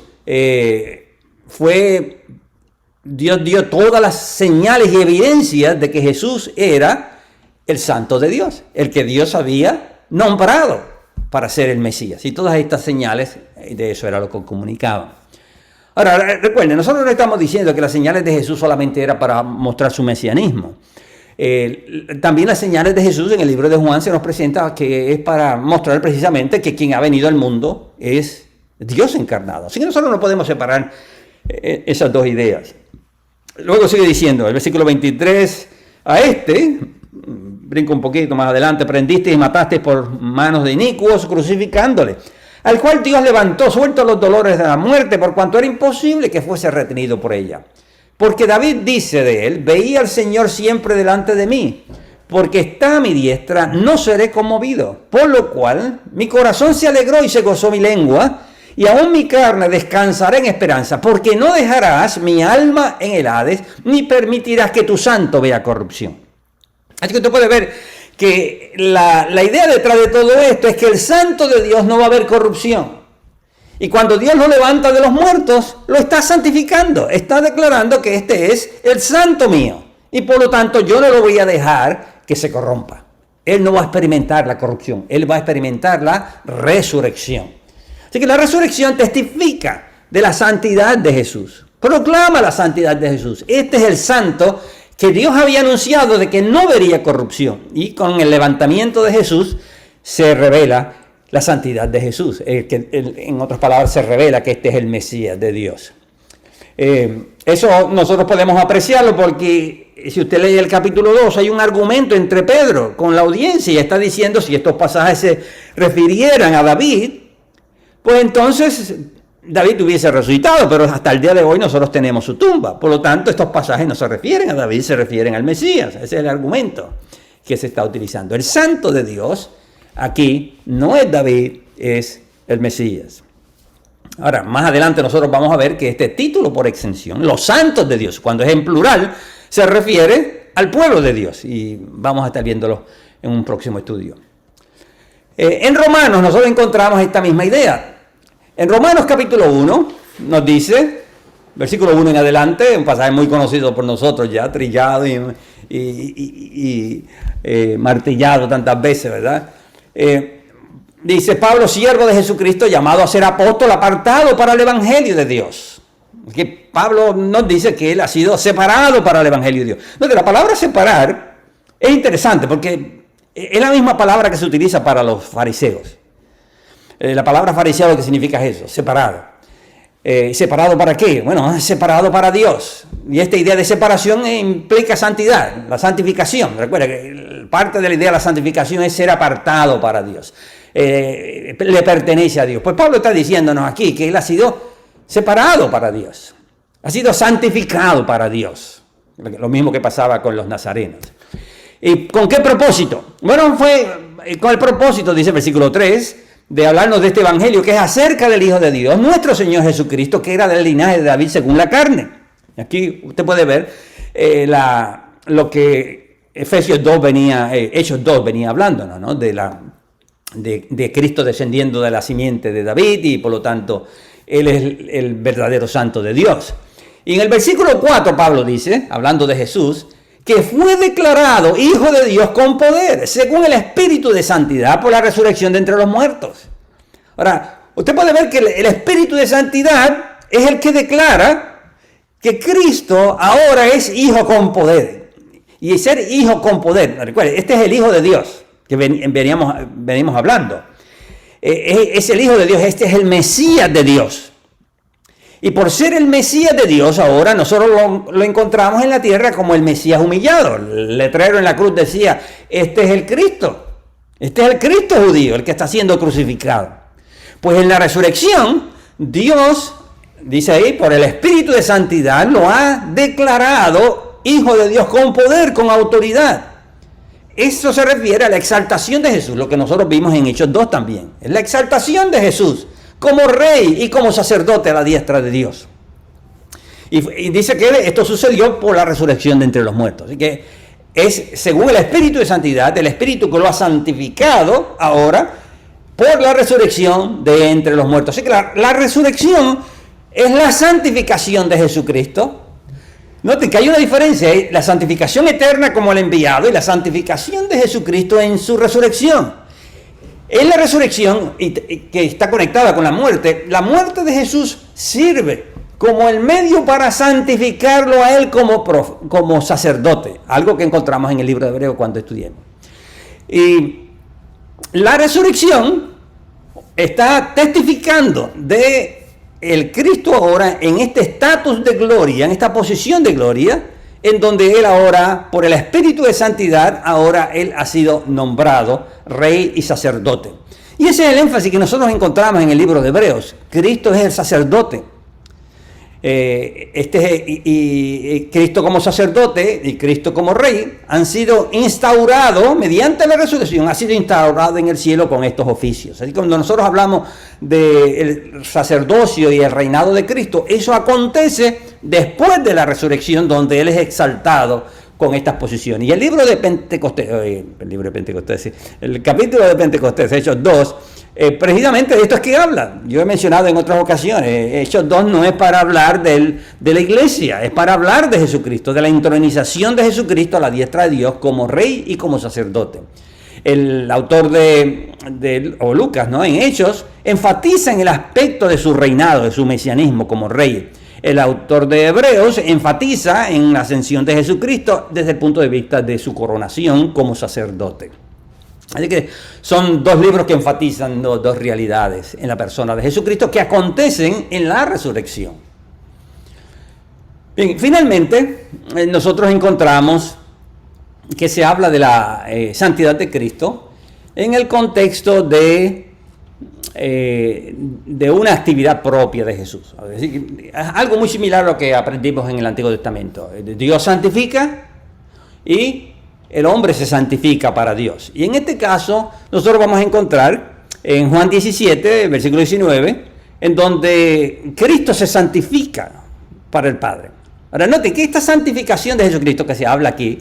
Speaker 1: Dios dio todas las señales y evidencias de que Jesús era el Santo de Dios, el que Dios había nombrado para ser el Mesías. Y todas estas señales, de eso era lo que comunicaban. Ahora, recuerden, nosotros no estamos diciendo que las señales de Jesús solamente era para mostrar su mesianismo. También las señales de Jesús en el libro de Juan se nos presenta que es para mostrar precisamente que quien ha venido al mundo es Dios encarnado. Así que nosotros no podemos separar esas dos ideas. Luego sigue diciendo, el versículo 23, a brinco un poquito más adelante, prendiste y mataste por manos de inicuos, crucificándole, al cual Dios levantó, suelto los dolores de la muerte, por cuanto era imposible que fuese retenido por ella. Porque David dice de él, veía al Señor siempre delante de mí, porque está a mi diestra, no seré conmovido. Por lo cual mi corazón se alegró y se gozó mi lengua, y aún mi carne descansará en esperanza, porque no dejarás mi alma en el Hades, ni permitirás que tu santo vea corrupción. Así que usted puede ver que la idea detrás de todo esto es que el santo de Dios no va a haber corrupción. Y cuando Dios lo levanta de los muertos, lo está santificando, está declarando que este es el santo mío. Y por lo tanto yo no lo voy a dejar que se corrompa. Él no va a experimentar la corrupción, él va a experimentar la resurrección. Así que la resurrección testifica de la santidad de Jesús, proclama la santidad de Jesús. Este es el santo que Dios había anunciado de que no vería corrupción. Y con el levantamiento de Jesús se revela la santidad de Jesús. En otras palabras, se revela que este es el Mesías de Dios. Eso nosotros podemos apreciarlo porque si usted lee el capítulo 2, hay un argumento entre Pedro con la audiencia y está diciendo si estos pasajes se refirieran a David, pues entonces David hubiese resucitado, pero hasta el día de hoy nosotros tenemos su tumba. Por lo tanto, estos pasajes no se refieren a David, se refieren al Mesías. Ese es el argumento que se está utilizando. El santo de Dios aquí no es David, es el Mesías. Ahora, más adelante nosotros vamos a ver que este título por extensión, los santos de Dios, cuando es en plural, se refiere al pueblo de Dios. Y vamos a estar viéndolo en un próximo estudio. En Romanos nosotros encontramos esta misma idea. En Romanos capítulo 1 nos dice, versículo 1 en adelante, un pasaje muy conocido por nosotros ya, trillado y martillado tantas veces, ¿verdad? Dice Pablo, siervo de Jesucristo, llamado a ser apóstol, apartado para el evangelio de Dios. Que Pablo nos dice que él ha sido separado para el evangelio de Dios. Entonces, la palabra separar es interesante porque es la misma palabra que se utiliza para los fariseos. La palabra fariseo, lo que significa es eso, separado. ¿Separado para qué? Bueno, separado para Dios. Y esta idea de separación implica santidad, la santificación. Recuerda que parte de la idea de la santificación es ser apartado para Dios. Le pertenece a Dios. Pues Pablo está diciéndonos aquí que él ha sido separado para Dios. Ha sido santificado para Dios. Lo mismo que pasaba con los nazarenos. ¿Y con qué propósito? Bueno, fue con el propósito, dice el versículo 3, de hablarnos de este evangelio que es acerca del Hijo de Dios, nuestro Señor Jesucristo, que era del linaje de David según la carne. Aquí usted puede ver lo que Hechos 2 venía hablándonos, ¿no? De Cristo descendiendo de la simiente de David y por lo tanto Él es el verdadero santo de Dios. Y en el versículo 4 Pablo dice, hablando de Jesús, que fue declarado Hijo de Dios con poder, según el Espíritu de Santidad, por la resurrección de entre los muertos. Ahora, usted puede ver que el Espíritu de Santidad es el que declara que Cristo ahora es Hijo con poder. Y ser Hijo con poder, recuerde, este es el Hijo de Dios que venimos hablando. Es el Hijo de Dios, este es el Mesías de Dios. Y por ser el Mesías de Dios, ahora nosotros lo encontramos en la tierra como el Mesías humillado. El letrero en la cruz decía, este es el Cristo. Este es el Cristo judío, el que está siendo crucificado. Pues en la resurrección, Dios, dice ahí, por el Espíritu de Santidad, lo ha declarado Hijo de Dios con poder, con autoridad. Eso se refiere a la exaltación de Jesús, lo que nosotros vimos en Hechos 2 también. Es la exaltación de Jesús como rey y como sacerdote a la diestra de Dios. Y dice que esto sucedió por la resurrección de entre los muertos. Así que es según el Espíritu de Santidad, el Espíritu que lo ha santificado ahora por la resurrección de entre los muertos. Así que la resurrección es la santificación de Jesucristo. Noten que hay una diferencia, la santificación eterna como el enviado y la santificación de Jesucristo en su resurrección. En la resurrección, que está conectada con la muerte de Jesús sirve como el medio para santificarlo a él como sacerdote, algo que encontramos en el libro de Hebreos cuando estudiamos. Y la resurrección está testificando de el Cristo ahora en este estatus de gloria, en esta posición de gloria, en donde él ahora, por el Espíritu de Santidad, ahora él ha sido nombrado rey y sacerdote. Y ese es el énfasis que nosotros encontramos en el libro de Hebreos. Cristo es el sacerdote. Cristo como sacerdote y Cristo como rey han sido instaurados mediante la resurrección, ha sido instaurado en el cielo con estos oficios. Así que cuando nosotros hablamos del sacerdocio y el reinado de Cristo, eso acontece después de la resurrección, donde Él es exaltado con estas posiciones. Y el libro de Pentecostés, el capítulo de Pentecostés, Hechos 2, precisamente de esto es que habla. Yo he mencionado en otras ocasiones, Hechos 2 no es para hablar de la iglesia, es para hablar de Jesucristo, de la entronización de Jesucristo a la diestra de Dios como rey y como sacerdote. El autor o Lucas, ¿no?, en Hechos, enfatiza en el aspecto de su reinado, de su mesianismo como rey. El autor de Hebreos enfatiza en la ascensión de Jesucristo desde el punto de vista de su coronación como sacerdote. Así que son dos libros que enfatizan dos realidades en la persona de Jesucristo que acontecen en la resurrección. Bien, finalmente, nosotros encontramos que se habla de la santidad de Cristo en el contexto de una actividad propia de Jesús. Es decir, algo muy similar a lo que aprendimos en el Antiguo Testamento. Dios santifica y el hombre se santifica para Dios. Y en este caso, nosotros vamos a encontrar en Juan 17, versículo 19, en donde Cristo se santifica para el Padre. Ahora, note que esta santificación de Jesucristo que se habla aquí,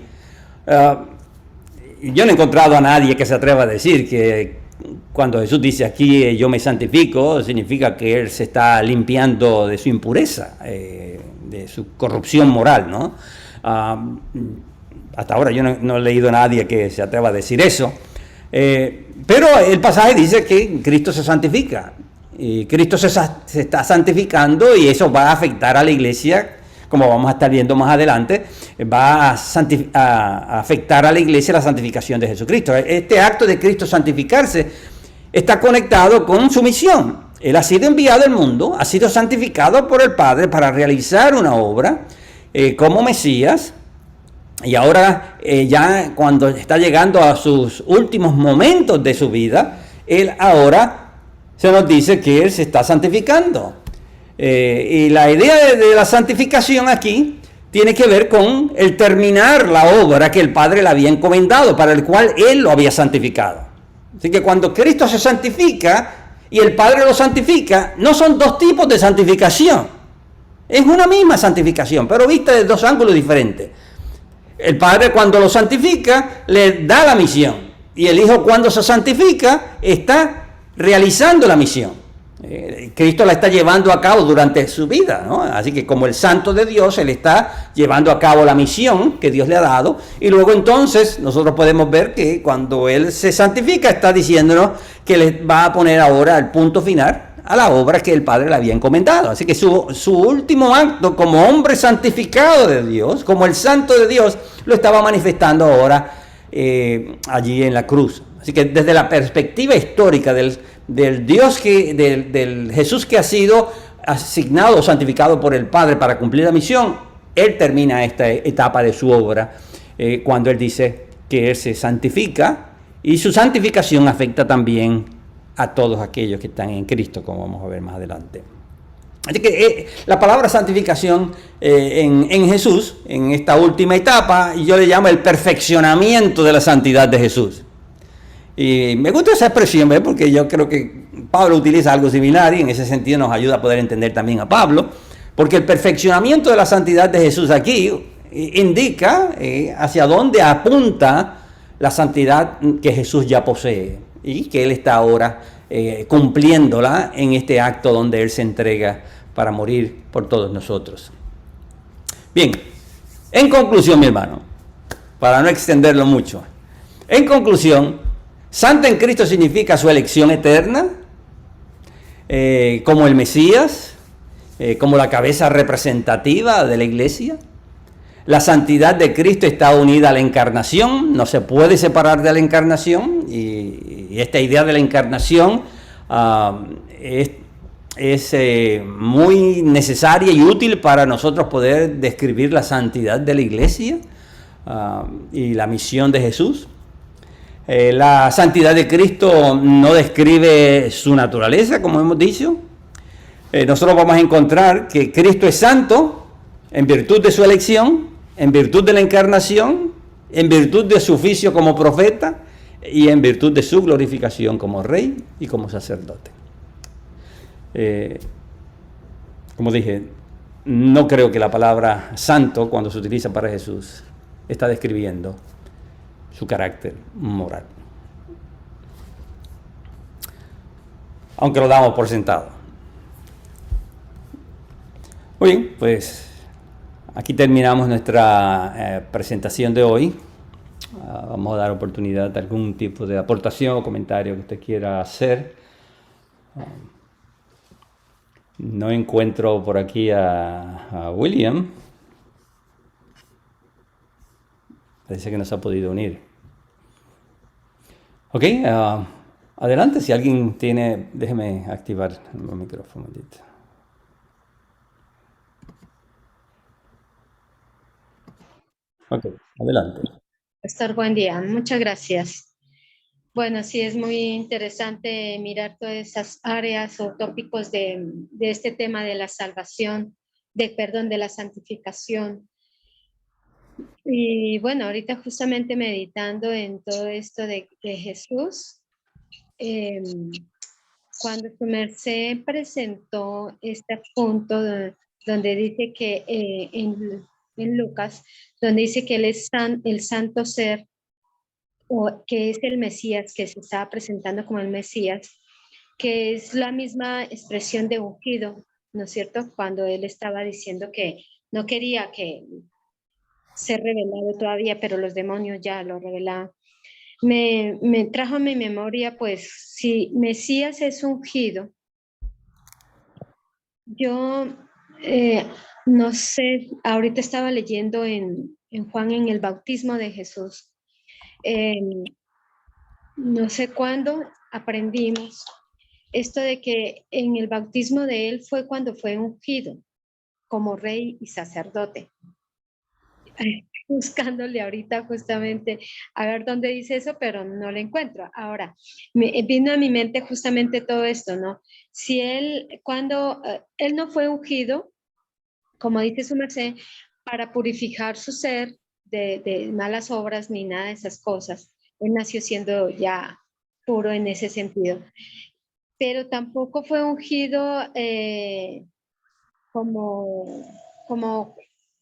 Speaker 1: yo no he encontrado a nadie que se atreva a decir que cuando Jesús dice aquí yo me santifico, significa que Él se está limpiando de su impureza, de su corrupción moral, ¿no? Hasta ahora yo no he leído a nadie que se atreva a decir eso, pero el pasaje dice que Cristo se santifica, y Cristo se está santificando, y eso va a afectar a la iglesia, como vamos a estar viendo más adelante, va a afectar a la iglesia la santificación de Jesucristo. Este acto de Cristo santificarse está conectado con su misión. Él ha sido enviado al mundo, ha sido santificado por el Padre para realizar una obra como Mesías, y ahora ya cuando está llegando a sus últimos momentos de su vida, Él ahora se nos dice que Él se está santificando. Y la idea de la santificación aquí tiene que ver con el terminar la obra que el Padre le había encomendado, para el cual Él lo había santificado. Así que cuando Cristo se santifica y el Padre lo santifica, no son dos tipos de santificación. Es una misma santificación, pero vista de dos ángulos diferentes. El Padre, cuando lo santifica, le da la misión. Y el Hijo, cuando se santifica, está realizando la misión. Cristo la está llevando a cabo durante su vida, ¿no? Así que como el santo de Dios, Él está llevando a cabo la misión que Dios le ha dado, y luego entonces nosotros podemos ver que cuando Él se santifica, está diciéndonos que le va a poner ahora el punto final a la obra que el Padre le había encomendado. Así que su último acto como hombre santificado de Dios, como el santo de Dios, lo estaba manifestando ahora allí en la cruz. Así que desde la perspectiva histórica del Dios del Jesús que ha sido asignado o santificado por el Padre para cumplir la misión, Él termina esta etapa de su obra cuando Él dice que Él se santifica, y su santificación afecta también a todos aquellos que están en Cristo, como vamos a ver más adelante. Así que la palabra santificación en Jesús, en esta última etapa, yo le llamo el perfeccionamiento de la santidad de Jesús. Y me gusta esa expresión, ¿ves? Porque yo creo que Pablo utiliza algo similar, y en ese sentido nos ayuda a poder entender también a Pablo, porque el perfeccionamiento de la santidad de Jesús aquí indica hacia dónde apunta la santidad que Jesús ya posee y que Él está ahora cumpliéndola en este acto donde Él se entrega para morir por todos nosotros. Bien, en conclusión, mi hermano, para no extenderlo mucho, en conclusión, santo en Cristo significa su elección eterna, como el Mesías, como la cabeza representativa de la iglesia. La santidad de Cristo está unida a la encarnación, no se puede separar de la encarnación, y esta idea de la encarnación es muy necesaria y útil para nosotros poder describir la santidad de la iglesia y la misión de Jesús. La santidad de Cristo no describe su naturaleza, como hemos dicho. nosotros vamos a encontrar que Cristo es santo en virtud de su elección, en virtud de la encarnación, en virtud de su oficio como profeta y en virtud de su glorificación como rey y como sacerdote. Como dije, no creo que la palabra santo, cuando se utiliza para Jesús, está describiendo su carácter moral. Aunque lo damos por sentado. Muy bien, pues aquí terminamos nuestra presentación de hoy. Vamos a dar oportunidad de algún tipo de aportación o comentario que usted quiera hacer. No encuentro por aquí a William. Parece que no se ha podido unir. Ok, adelante, si alguien tiene, déjeme activar el micrófono. Ok, adelante.
Speaker 3: Pastor, buen día. Muchas gracias. Bueno, sí, es muy interesante mirar todas esas áreas o tópicos de este tema de la salvación, de la santificación. Y bueno, ahorita justamente meditando en todo esto de Jesús, cuando su merced presentó este punto donde dice que en Lucas, donde dice que él es el santo ser, o que es el Mesías, que se estaba presentando como el Mesías, que es la misma expresión de ungido, ¿no es cierto? Cuando él estaba diciendo que no quería que ser revelado todavía, pero los demonios ya lo revelaban. Me trajo a mi memoria, pues, si Mesías es ungido, yo no sé, ahorita estaba leyendo en Juan, en el bautismo de Jesús. No sé cuándo aprendimos esto de que en el bautismo de él fue cuando fue ungido como rey y sacerdote. Buscándole ahorita justamente a ver dónde dice eso, pero no lo encuentro. Ahora, vino a mi mente justamente todo esto, ¿no? Si él, cuando él no fue ungido, como dice su merced, para purificar su ser de malas obras ni nada de esas cosas, él nació siendo ya puro en ese sentido. Pero tampoco fue ungido como,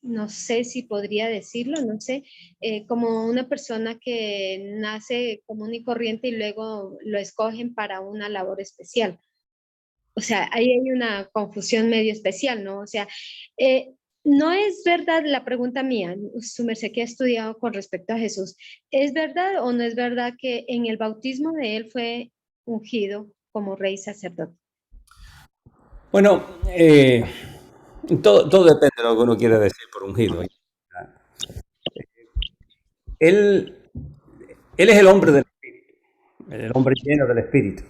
Speaker 3: no sé si podría decirlo, no sé, como una persona que nace común y corriente y luego lo escogen para una labor especial. O sea, ahí hay una confusión medio especial, ¿no? O sea, no es verdad la pregunta mía, su merced que ha estudiado con respecto a Jesús, ¿es verdad o no es verdad que en el bautismo de él fue ungido como rey sacerdote?
Speaker 1: Bueno, todo depende de lo que uno quiera decir por ungido. Él es el hombre del Espíritu, el hombre lleno del Espíritu.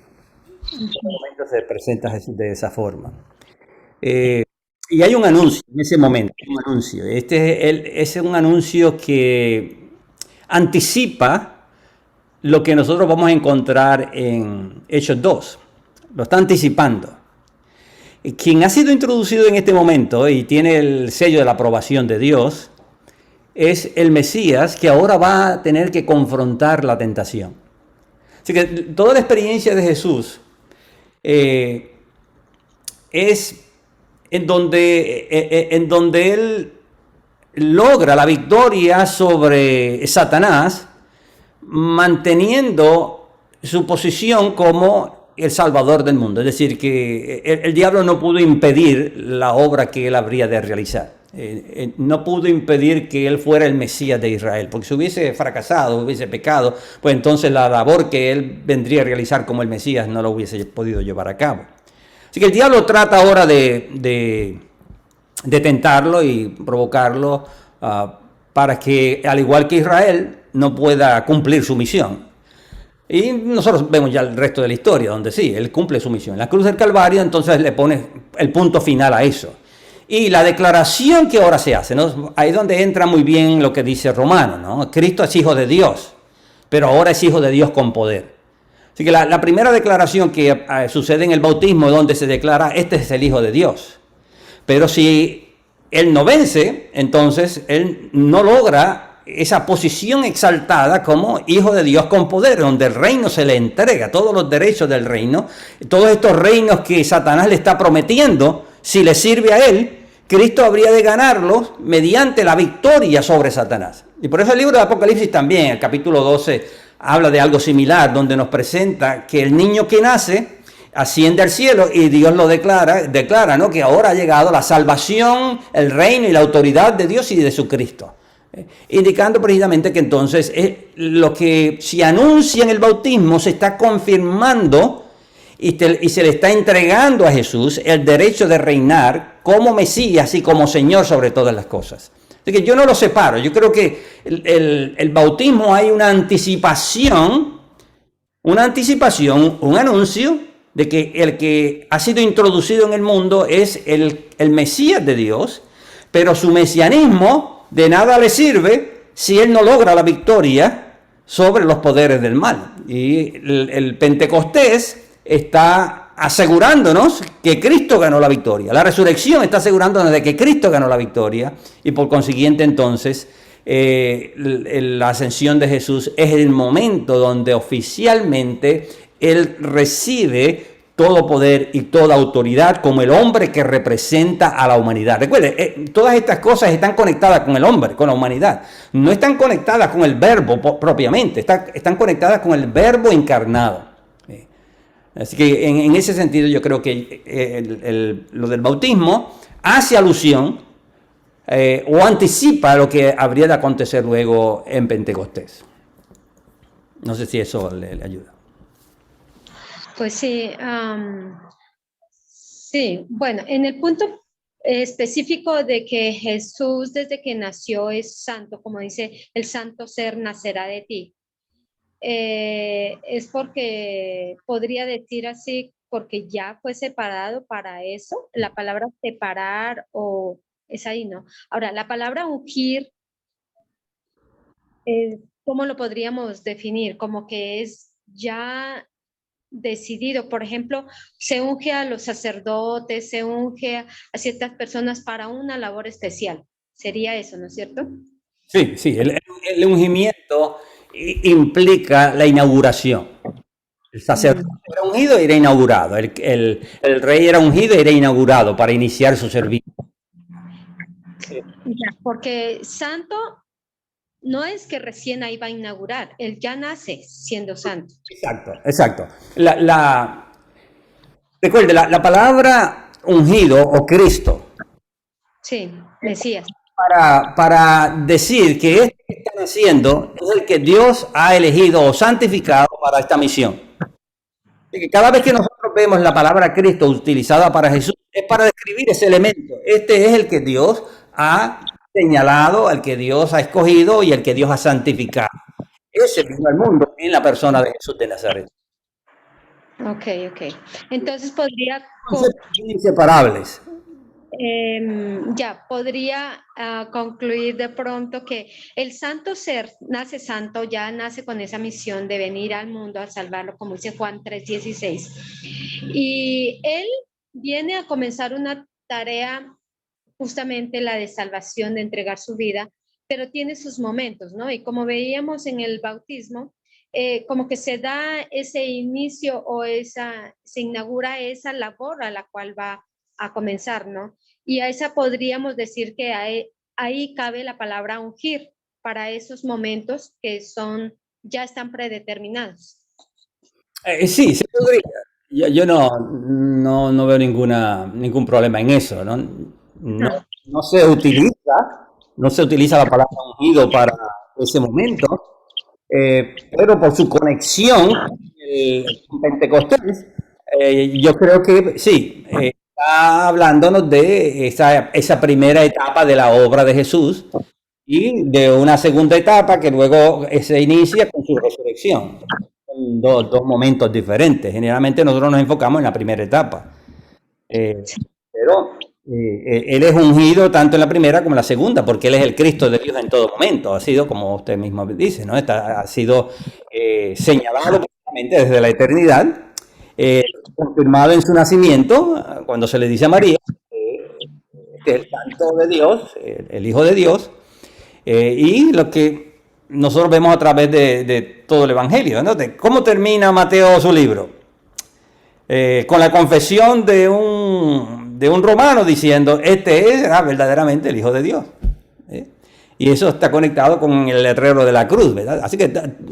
Speaker 1: En ese momento se presenta Jesús de esa forma. Y hay un anuncio en ese momento, un anuncio. Es un anuncio que anticipa lo que nosotros vamos a encontrar en Hechos 2. Lo está anticipando. Quien ha sido introducido en este momento y tiene el sello de la aprobación de Dios es el Mesías, que ahora va a tener que confrontar la tentación. Así que toda la experiencia de Jesús es en donde él logra la victoria sobre Satanás, manteniendo su posición como el salvador del mundo. Es decir, que el diablo no pudo impedir la obra que él habría de realizar. No pudo impedir que él fuera el Mesías de Israel, porque si hubiese fracasado, hubiese pecado, pues entonces la labor que él vendría a realizar como el Mesías no lo hubiese podido llevar a cabo. Así que el diablo trata ahora de tentarlo y provocarlo para que, al igual que Israel, no pueda cumplir su misión. Y nosotros vemos ya el resto de la historia, donde sí, él cumple su misión. En la cruz del Calvario, entonces le pone el punto final a eso. Y la declaración que ahora se hace, ¿no? Ahí es donde entra muy bien lo que dice Romano, ¿no? Cristo es hijo de Dios, pero ahora es hijo de Dios con poder. Así que la primera declaración que sucede en el bautismo es donde se declara, este es el Hijo de Dios. Pero si él no vence, entonces él no logra esa posición exaltada como Hijo de Dios con poder, donde el reino se le entrega, todos los derechos del reino, todos estos reinos que Satanás le está prometiendo, si le sirve a él, Cristo habría de ganarlos mediante la victoria sobre Satanás. Y por eso el libro de Apocalipsis también, el capítulo 12, habla de algo similar, donde nos presenta que el niño que nace asciende al cielo y Dios lo declara, ¿no? Que ahora ha llegado la salvación, el reino y la autoridad de Dios y de su Cristo. Indicando precisamente que entonces lo que se anuncia en el bautismo se está confirmando y se le está entregando a Jesús el derecho de reinar como Mesías y como Señor sobre todas las cosas. Así que yo no lo separo, yo creo que el bautismo hay una anticipación, un anuncio de que el que ha sido introducido en el mundo es el Mesías de Dios, pero su mesianismo de nada le sirve si él no logra la victoria sobre los poderes del mal. Y el Pentecostés está asegurándonos que Cristo ganó la victoria. La resurrección está asegurándonos de que Cristo ganó la victoria y por consiguiente entonces la ascensión de Jesús es el momento donde oficialmente Él recibe todo poder y toda autoridad como el hombre que representa a la humanidad. Recuerde, todas estas cosas están conectadas con el hombre, con la humanidad. No están conectadas con el verbo propiamente, están conectadas con el verbo encarnado. Así que en ese sentido yo creo que lo del bautismo hace alusión o anticipa lo que habría de acontecer luego en Pentecostés. No sé si eso le ayuda.
Speaker 3: Pues sí, sí, bueno, en el punto específico de que Jesús desde que nació es santo, como dice, el santo ser nacerá de ti. Es porque podría decir así, porque ya fue separado para eso. La palabra separar o es ahí, ¿no? Ahora, la palabra ungir, ¿cómo lo podríamos definir? Como que es ya decidido. Por ejemplo, se unge a los sacerdotes, se unge a ciertas personas para una labor especial. Sería eso, ¿no es cierto?
Speaker 1: Sí, el ungimiento implica la inauguración. El sacerdote era ungido y era inaugurado. El rey era ungido y era inaugurado para iniciar su servicio.
Speaker 3: Ya, porque santo no es que recién ahí va a inaugurar, él ya nace siendo santo.
Speaker 1: Exacto. Recuerde, la palabra ungido o Cristo.
Speaker 3: Sí, Mesías.
Speaker 1: Para decir que este que están haciendo es el que Dios ha elegido o santificado para esta misión. Así que cada vez que nosotros vemos la palabra Cristo utilizada para Jesús, es para describir ese elemento. Este es el que Dios ha señalado, el que Dios ha escogido y el que Dios ha santificado. Ese vino al mundo en la persona de Jesús de Nazaret.
Speaker 3: Ok. Entonces podría...
Speaker 1: Inseparables.
Speaker 3: Podría concluir de pronto que el santo ser nace santo, ya nace con esa misión de venir al mundo a salvarlo, como dice Juan 3:16. Y él viene a comenzar una tarea, justamente la de salvación, de entregar su vida, pero tiene sus momentos, ¿no? Y como veíamos en el bautismo, como que se da ese inicio o se inaugura esa labor a la cual va a comenzar, ¿no? Y a esa podríamos decir que ahí cabe la palabra ungir para esos momentos que ya están predeterminados.
Speaker 1: Sí, se podría. Yo no veo ningún problema en eso, ¿no? No se utiliza la palabra ungido para ese momento, pero por su conexión con Pentecostés, yo creo que sí, está hablándonos de esa primera etapa de la obra de Jesús y de una segunda etapa que luego se inicia con su resurrección. Son dos momentos diferentes. Generalmente nosotros nos enfocamos en la primera etapa. Pero Él es ungido tanto en la primera como en la segunda, porque Él es el Cristo de Dios en todo momento. Ha sido, como usted mismo dice, ¿no? Ha sido señalado por desde la eternidad, confirmado en su nacimiento, cuando se le dice a María, que es el Santo de Dios, el Hijo de Dios, y lo que nosotros vemos a través de todo el Evangelio, ¿no? ¿Cómo termina Mateo su libro? Con la confesión de un romano diciendo, este era verdaderamente el Hijo de Dios. Y eso está conectado con el letrero de la cruz, ¿verdad? Así que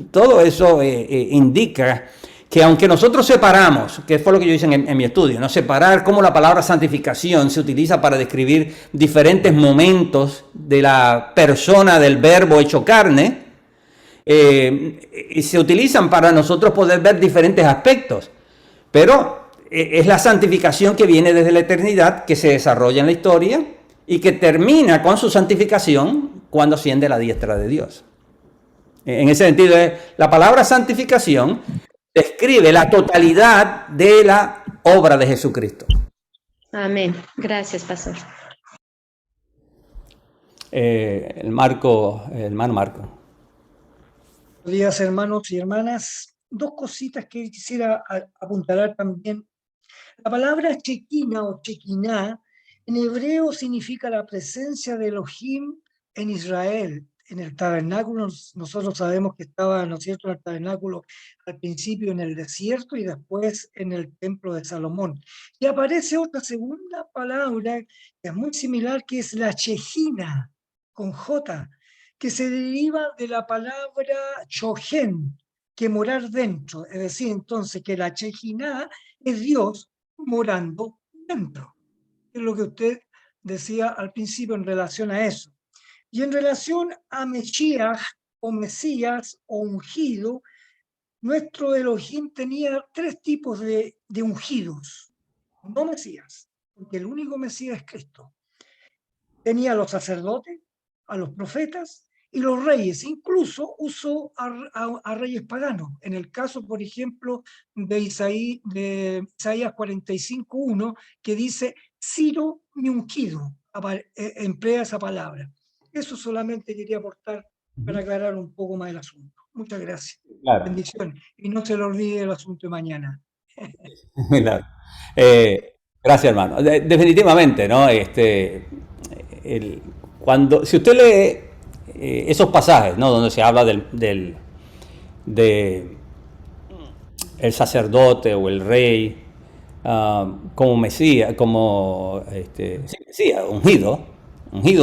Speaker 1: todo eso indica que aunque nosotros separamos, que fue lo que yo hice en mi estudio, ¿no? Separar cómo la palabra santificación se utiliza para describir diferentes momentos de la persona del verbo hecho carne, y se utilizan para nosotros poder ver diferentes aspectos. Pero es la santificación que viene desde la eternidad, que se desarrolla en la historia y que termina con su santificación cuando asciende a la diestra de Dios. En ese sentido, la palabra santificación describe la totalidad de la obra de Jesucristo.
Speaker 3: Amén. Gracias, pastor.
Speaker 1: Hermano Marco.
Speaker 4: Buenos días, hermanos y hermanas. Dos cositas que quisiera apuntalar también. La palabra chequina o chequiná en hebreo significa la presencia de Elohim en Israel, en el tabernáculo. Nosotros sabemos que estaba, ¿no es cierto?, el tabernáculo al principio en el desierto y después en el templo de Salomón. Y aparece otra segunda palabra que es muy similar, que es la chejina, con J, que se deriva de la palabra chojen, que morar dentro. Es decir, entonces que la chejiná es Dios morando dentro. Es lo que usted decía al principio en relación a eso. Y en relación a Mesías o Mesías o ungido, nuestro Elohim tenía tres tipos de ungidos, no Mesías, porque el único Mesías es Cristo. Tenía a los sacerdotes, a los profetas y los reyes. Incluso usó a reyes paganos. En el caso, por ejemplo, de Isaías 45:1, que dice, Ciro mi ungido, emplea esa palabra. Eso solamente quería aportar para aclarar un poco más el asunto. Muchas gracias.
Speaker 1: Claro.
Speaker 4: Bendiciones. Y no se le olvide el asunto de mañana.
Speaker 1: Claro. Gracias, hermano. Definitivamente, ¿no? Si usted lee esos pasajes, ¿no?, donde se habla de el sacerdote o el rey como Mesías, como Mesías, ungido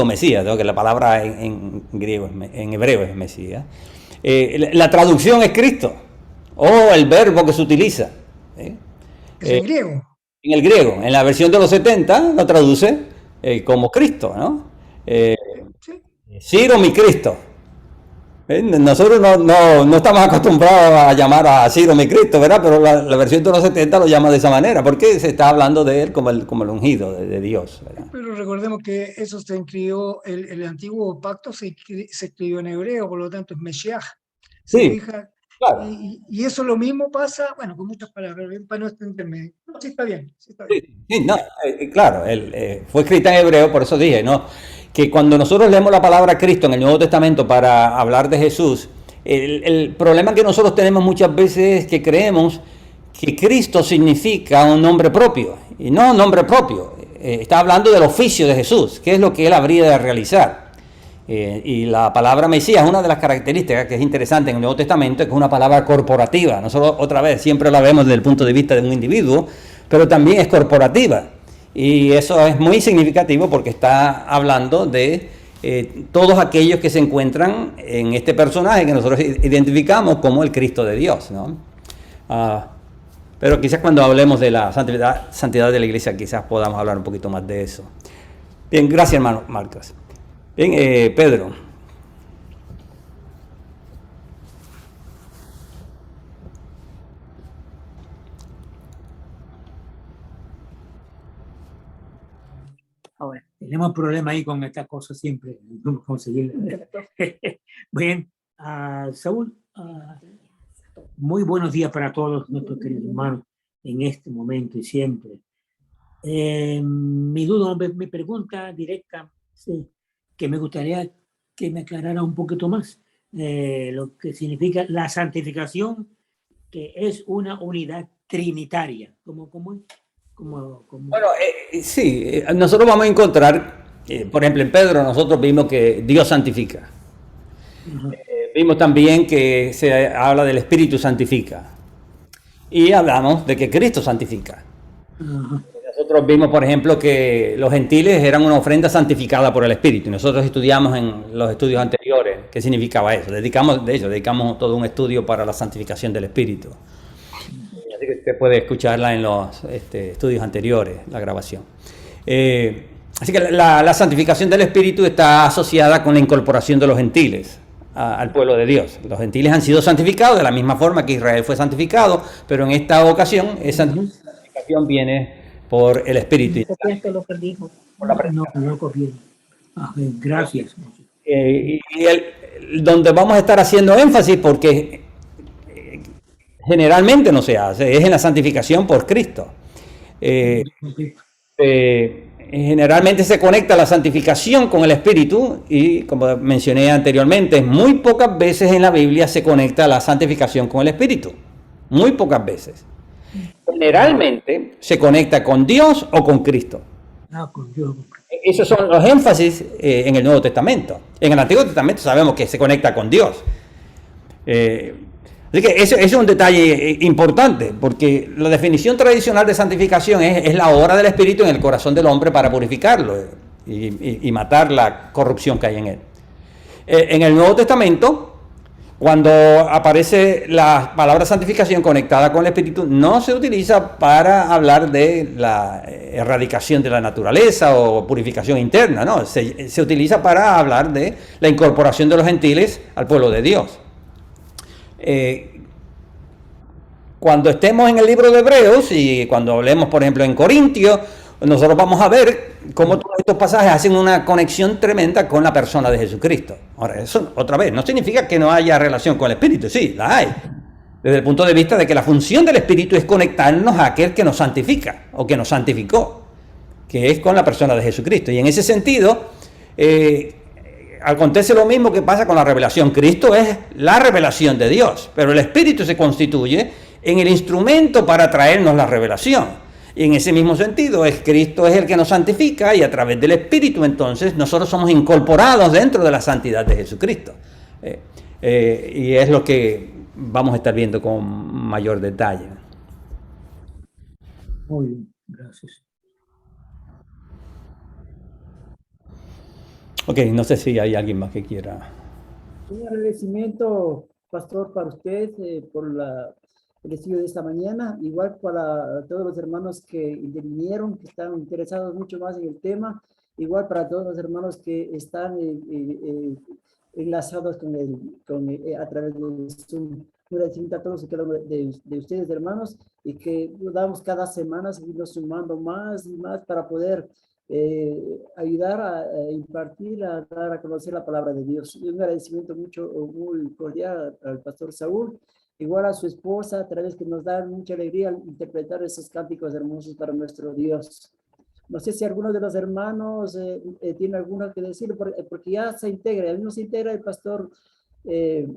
Speaker 1: Mesías, ¿no?, que la palabra en griego, en hebreo es Mesías. La traducción es Cristo o el verbo que se utiliza.
Speaker 4: Es en griego.
Speaker 1: En el griego, en la versión de los 70 lo traduce como Cristo, ¿no?
Speaker 4: ¿Sí?
Speaker 1: Ciro mi Cristo. Nosotros no estamos acostumbrados a llamar a Ciro mi Cristo, ¿verdad? Pero la versión de los 70 lo llama de esa manera, porque se está hablando de él como el ungido de Dios, ¿verdad?
Speaker 4: Pero recordemos que eso se escribió, el antiguo pacto se escribió en hebreo, por lo tanto es Mesías.
Speaker 1: Sí, claro.
Speaker 4: Y eso lo mismo pasa, bueno, con muchas palabras, para no extenderme. No, sí está bien. Sí está bien.
Speaker 1: Sí, no, claro, fue escrita en hebreo, por eso dije, ¿no?, que cuando nosotros leemos la palabra Cristo en el Nuevo Testamento para hablar de Jesús, el problema que nosotros tenemos muchas veces es que creemos que Cristo significa un nombre propio, y no un nombre propio. Está hablando del oficio de Jesús, que es lo que él habría de realizar. Y la palabra Mesías, una de las características que es interesante en el Nuevo Testamento, es que es una palabra corporativa. Nosotros, otra vez, siempre la vemos desde el punto de vista de un individuo, pero también es corporativa. Y eso es muy significativo porque está hablando de todos aquellos que se encuentran en este personaje que nosotros identificamos como el Cristo de Dios, ¿no? Pero quizás cuando hablemos de la santidad de la iglesia, quizás podamos hablar un poquito más de eso. Bien, gracias, hermano Marcos. Bien, Pedro.
Speaker 5: Ahora, tenemos problemas ahí con estas cosas siempre, no conseguirlo. Bien, Saúl, muy buenos días para todos nuestros queridos hermanos en este momento y siempre. Mi duda, mi pregunta directa, sí, que me gustaría que me aclarara un poquito más lo que significa la santificación que es una unidad trinitaria.
Speaker 1: Bueno, sí, nosotros vamos a encontrar, por ejemplo, en Pedro nosotros vimos que Dios santifica.
Speaker 5: Ajá.
Speaker 1: Vimos también que se habla del Espíritu santifica. Y hablamos de que Cristo santifica.
Speaker 5: Ajá.
Speaker 1: Nosotros vimos, por ejemplo, que los gentiles eran una ofrenda santificada por el Espíritu. Y nosotros estudiamos en los estudios anteriores qué significaba eso. Dedicamos todo un estudio para la santificación del Espíritu. Así que usted puede escucharla en los estudios anteriores, la grabación. Así que la santificación del Espíritu está asociada con la incorporación de los gentiles al pueblo de Dios. Los gentiles han sido santificados de la misma forma que Israel fue santificado, pero en esta ocasión esa santificación viene por el Espíritu.
Speaker 2: Copiaste lo que dijo.
Speaker 5: No copié. Gracias.
Speaker 1: Donde vamos a estar haciendo énfasis, porque generalmente no se hace, es en la santificación por Cristo. Generalmente se conecta la santificación con el Espíritu y, como mencioné anteriormente, muy pocas veces en la Biblia se conecta la santificación con el Espíritu. Muy pocas veces. Generalmente se conecta con Dios o con Cristo.
Speaker 5: Con Dios.
Speaker 1: Esos son los énfasis en el Nuevo Testamento. En el Antiguo Testamento sabemos que se conecta con Dios. Así que ese es un detalle importante, porque la definición tradicional de santificación es la obra del Espíritu en el corazón del hombre para purificarlo y matar la corrupción que hay en él. En el Nuevo Testamento, cuando aparece la palabra santificación conectada con el Espíritu, no se utiliza para hablar de la erradicación de la naturaleza o purificación interna, no, se utiliza para hablar de la incorporación de los gentiles al pueblo de Dios. Cuando estemos en el libro de Hebreos y cuando hablemos, por ejemplo, en Corintios, nosotros vamos a ver cómo todos estos pasajes hacen una conexión tremenda con la persona de Jesucristo. Ahora, eso, otra vez, no significa que no haya relación con el Espíritu, sí, la hay. Desde el punto de vista de que la función del Espíritu es conectarnos a aquel que nos santifica o que nos santificó, que es con la persona de Jesucristo. Y en ese sentido, acontece lo mismo que pasa con la revelación. Cristo es la revelación de Dios, pero el Espíritu se constituye en el instrumento para traernos la revelación. Y en ese mismo sentido, Cristo es el que nos santifica y a través del Espíritu entonces nosotros somos incorporados dentro de la santidad de Jesucristo. Y es lo que vamos a estar viendo con mayor detalle.
Speaker 5: Muy bien, gracias.
Speaker 1: Ok, no sé si hay alguien más que quiera.
Speaker 6: Un agradecimiento, pastor, para usted por el estudio de esta mañana, igual para todos los hermanos que intervinieron, que están interesados mucho más en el tema, igual para todos los hermanos que están enlazados a través de Zoom. Un agradecimiento a todos y cada uno de ustedes, hermanos, y que damos cada semana, seguimos sumando más y más para poder ayudar a impartir, a dar a conocer la palabra de Dios. Y un agradecimiento muy cordial al pastor Saúl, igual a su esposa, a través que nos da mucha alegría al interpretar esos cánticos hermosos para nuestro Dios. No sé si alguno de los hermanos tiene alguno que decir, porque ya se integra, no se integra el pastor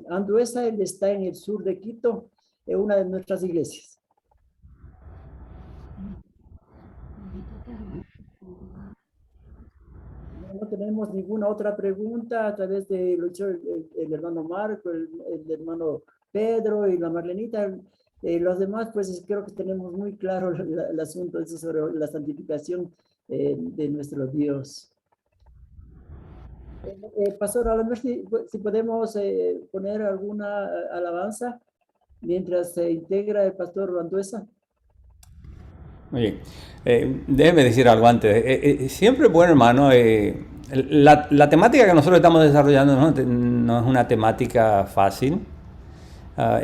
Speaker 6: Anduesa, él está en el sur de Quito, en una de nuestras iglesias. No tenemos ninguna otra pregunta a través de el hermano Marco, el hermano Pedro y la Marlenita. Los demás, pues creo que tenemos muy claro el asunto sobre la santificación de nuestro Dios. Pastor, a lo mejor si podemos poner alguna alabanza mientras se integra el pastor Anduesa.
Speaker 1: Muy bien. Déjeme decir algo antes. Siempre, bueno, hermano, la temática que nosotros estamos desarrollando no es una temática fácil.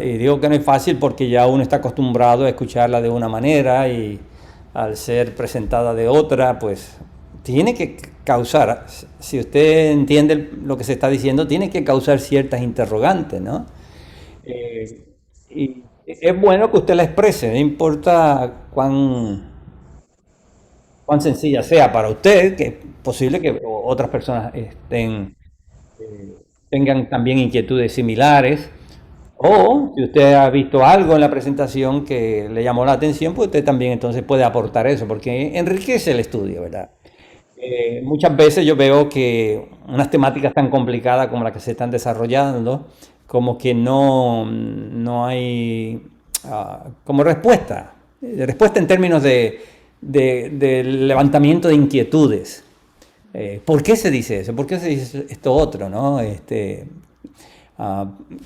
Speaker 1: Y digo que no es fácil porque ya uno está acostumbrado a escucharla de una manera y al ser presentada de otra, pues tiene que causar, si usted entiende lo que se está diciendo, tiene que causar ciertas interrogantes, ¿no? Y es bueno que usted la exprese, no importa cuán sencilla sea para usted, que es posible que otras personas tengan también inquietudes similares. O si usted ha visto algo en la presentación que le llamó la atención, pues usted también entonces puede aportar eso, porque enriquece el estudio, ¿verdad? Muchas veces yo veo que unas temáticas tan complicadas como las que se están desarrollando, como que no hay como respuesta, respuesta en términos de levantamiento de inquietudes. ¿Por qué se dice eso? ¿Por qué se dice esto otro? ¿No?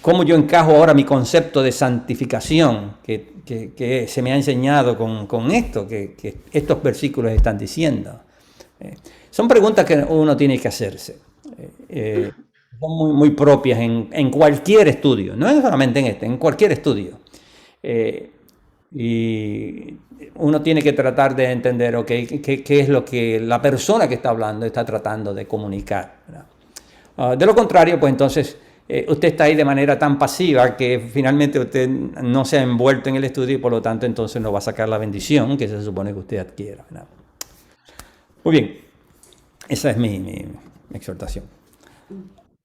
Speaker 1: ¿Cómo yo encajo ahora mi concepto de santificación que se me ha enseñado con esto que estos versículos están diciendo? Son preguntas que uno tiene que hacerse. Son muy propias en cualquier estudio, no es solamente en este, en cualquier estudio. Eh, y uno tiene que tratar de entender, ok, qué es lo que la persona que está hablando está tratando de comunicar, ¿verdad? De lo contrario, pues entonces usted está ahí de manera tan pasiva que finalmente usted no se ha envuelto en el estudio y por lo tanto entonces no va a sacar la bendición que se supone que usted adquiera, ¿verdad? Muy bien, esa es mi exhortación.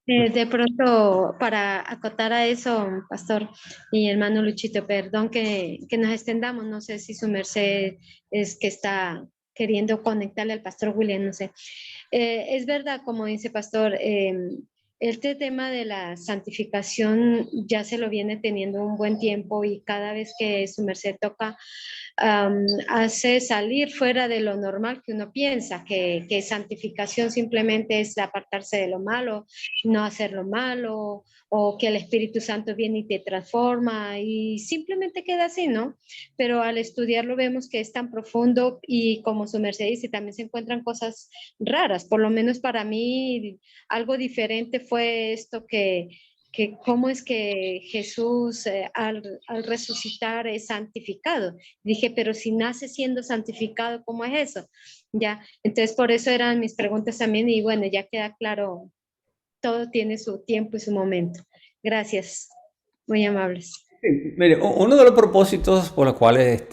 Speaker 3: De pronto, para acotar a eso, pastor y hermano Luchito, perdón que nos extendamos, no sé si su merced es que está queriendo conectarle al pastor William, no sé. Es verdad, como dice pastor, este tema de la santificación ya se lo viene teniendo un buen tiempo y cada vez que su merced toca hace salir fuera de lo normal que uno piensa, que santificación simplemente es apartarse de lo malo, no hacer lo malo, o que el Espíritu Santo viene y te transforma y simplemente queda así, ¿no? Pero al estudiarlo vemos que es tan profundo y como su merced dice, también se encuentran cosas raras, por lo menos para mí algo diferente fue esto que cómo es que Jesús al resucitar es santificado. Dije, pero si nace siendo santificado, ¿cómo es eso? Ya, entonces por eso eran mis preguntas también y bueno, ya queda claro, todo tiene su tiempo y su momento. Gracias, muy amables.
Speaker 1: Sí, mire, uno de los propósitos por los cuales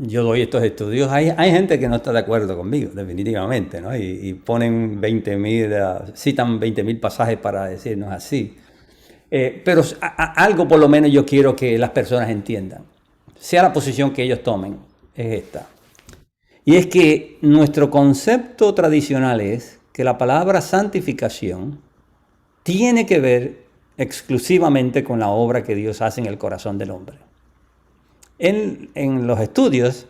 Speaker 1: yo doy estos estudios, hay gente que no está de acuerdo conmigo, definitivamente, ¿no? Y ponen 20.000, citan 20.000 pasajes para decirnos así. Pero algo por lo menos yo quiero que las personas entiendan, sea la posición que ellos tomen, es esta. Y es que nuestro concepto tradicional es que la palabra santificación tiene que ver exclusivamente con la obra que Dios hace en el corazón del hombre. En los estudios,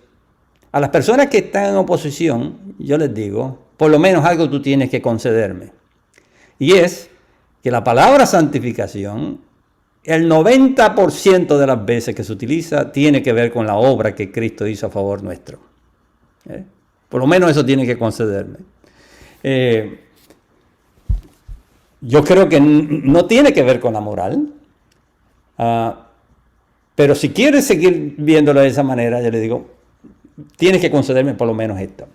Speaker 1: a las personas que están en oposición, yo les digo, por lo menos algo tú tienes que concederme. Y es que la palabra santificación, el 90% de las veces que se utiliza, tiene que ver con la obra que Cristo hizo a favor nuestro. Por lo menos eso tiene que concederme. Yo creo que no tiene que ver con la moral, pero si quieres seguir viéndolo de esa manera, yo le digo, tienes que concederme por lo menos esto.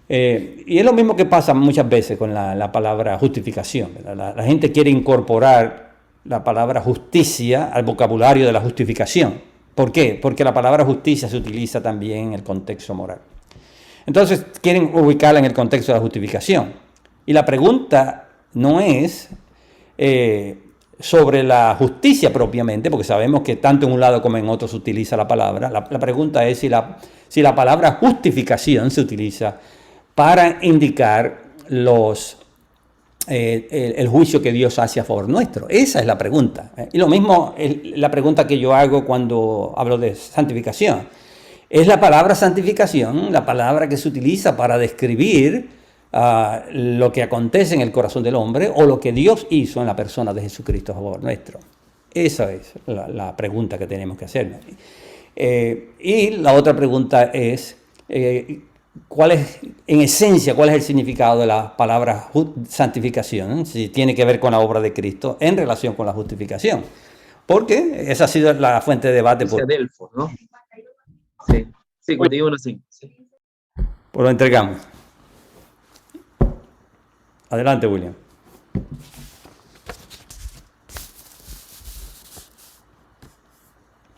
Speaker 1: Y es lo mismo que pasa muchas veces con la palabra justificación. La gente quiere incorporar la palabra justicia al vocabulario de la justificación. ¿Por qué? Porque la palabra justicia se utiliza también en el contexto moral. Entonces quieren ubicarla en el contexto de la justificación. Y la pregunta no es sobre la justicia propiamente, porque sabemos que tanto en un lado como en otro se utiliza la palabra. La pregunta es si la palabra justificación se utiliza para indicar el juicio que Dios hace a favor nuestro. Esa es la pregunta. Y lo mismo la pregunta que yo hago cuando hablo de santificación. Es la palabra santificación, la palabra que se utiliza para describir lo que acontece en el corazón del hombre o lo que Dios hizo en la persona de Jesucristo a favor nuestro. Esa es la pregunta que tenemos que hacernos. Y la otra pregunta es, ¿cuál es, en esencia, cuál es el significado de la palabra santificación? Si tiene que ver con la obra de Cristo en relación con la justificación. Porque esa ha sido la fuente de debate.
Speaker 7: Dice Adelfo, ¿no? Sí, 51:5. Sí.
Speaker 1: Pues lo entregamos. Adelante, William.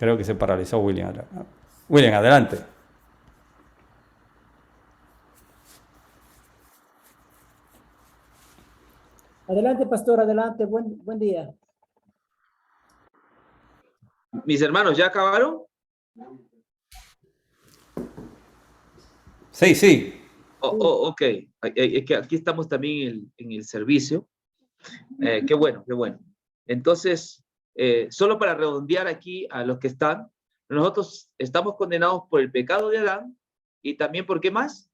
Speaker 1: Creo que se paralizó William. William, adelante.
Speaker 6: Adelante, pastor, adelante. Buen día.
Speaker 7: Mis hermanos, ¿ya acabaron?
Speaker 1: Sí, sí.
Speaker 7: Ok. Es que aquí estamos también en el servicio. Qué bueno, qué bueno. Entonces, solo para redondear aquí a los que están, nosotros estamos condenados por el pecado de Adán y también ¿por qué más?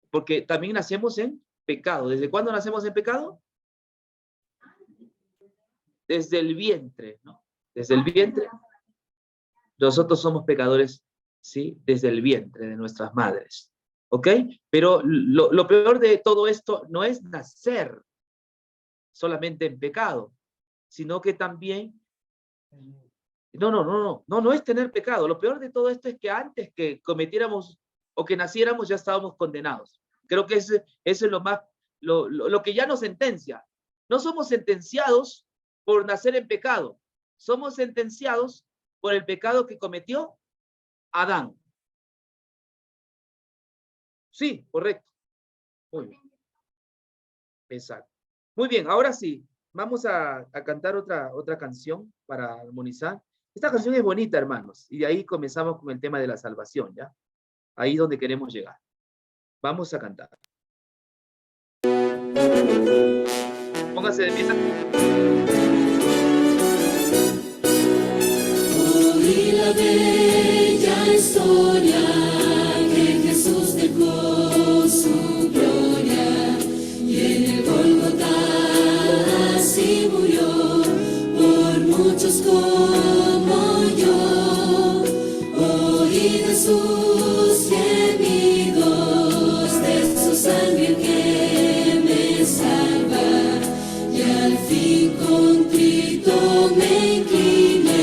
Speaker 7: Porque también nacemos en pecado. ¿Desde cuándo nacemos en pecado? Desde el vientre, ¿no? Desde el vientre. Nosotros somos pecadores, ¿sí? Desde el vientre de nuestras madres. ¿Ok? Pero lo peor de todo esto no es nacer solamente en pecado, sino que también, no es tener pecado. Lo peor de todo esto es que antes que cometiéramos o que naciéramos ya estábamos condenados. Creo que eso es lo que ya nos sentencia. No somos sentenciados por nacer en pecado, somos sentenciados por el pecado que cometió Adán. Sí, correcto. Muy bien. Exacto. Muy bien, ahora sí, vamos a cantar otra canción para armonizar. Esta canción es bonita, hermanos, y de ahí comenzamos con el tema de la salvación, ¿ya? Ahí donde queremos llegar. Vamos a cantar. Póngase de pie.
Speaker 8: Oí la bella historia que Jesús dejó su gloria y en el Gólgota así murió por muchos como yo. Oí de sus gemidos, de su sangre que me salva y al fin contrito me incliné.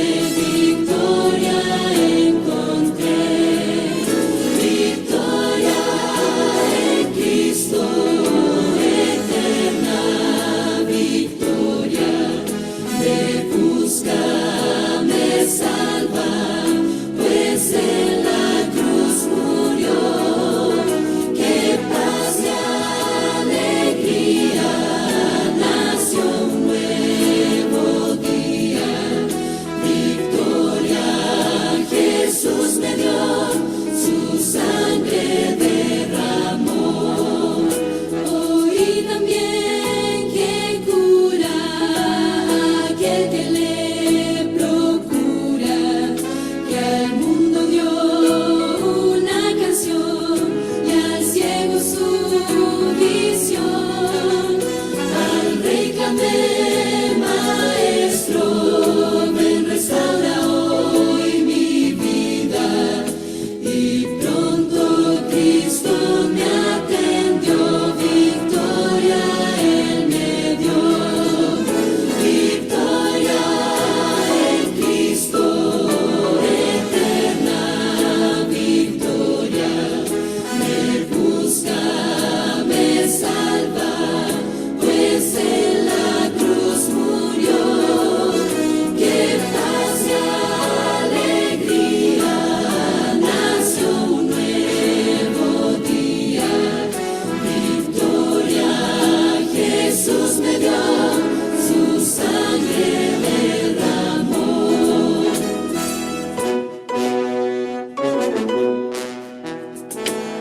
Speaker 8: Oí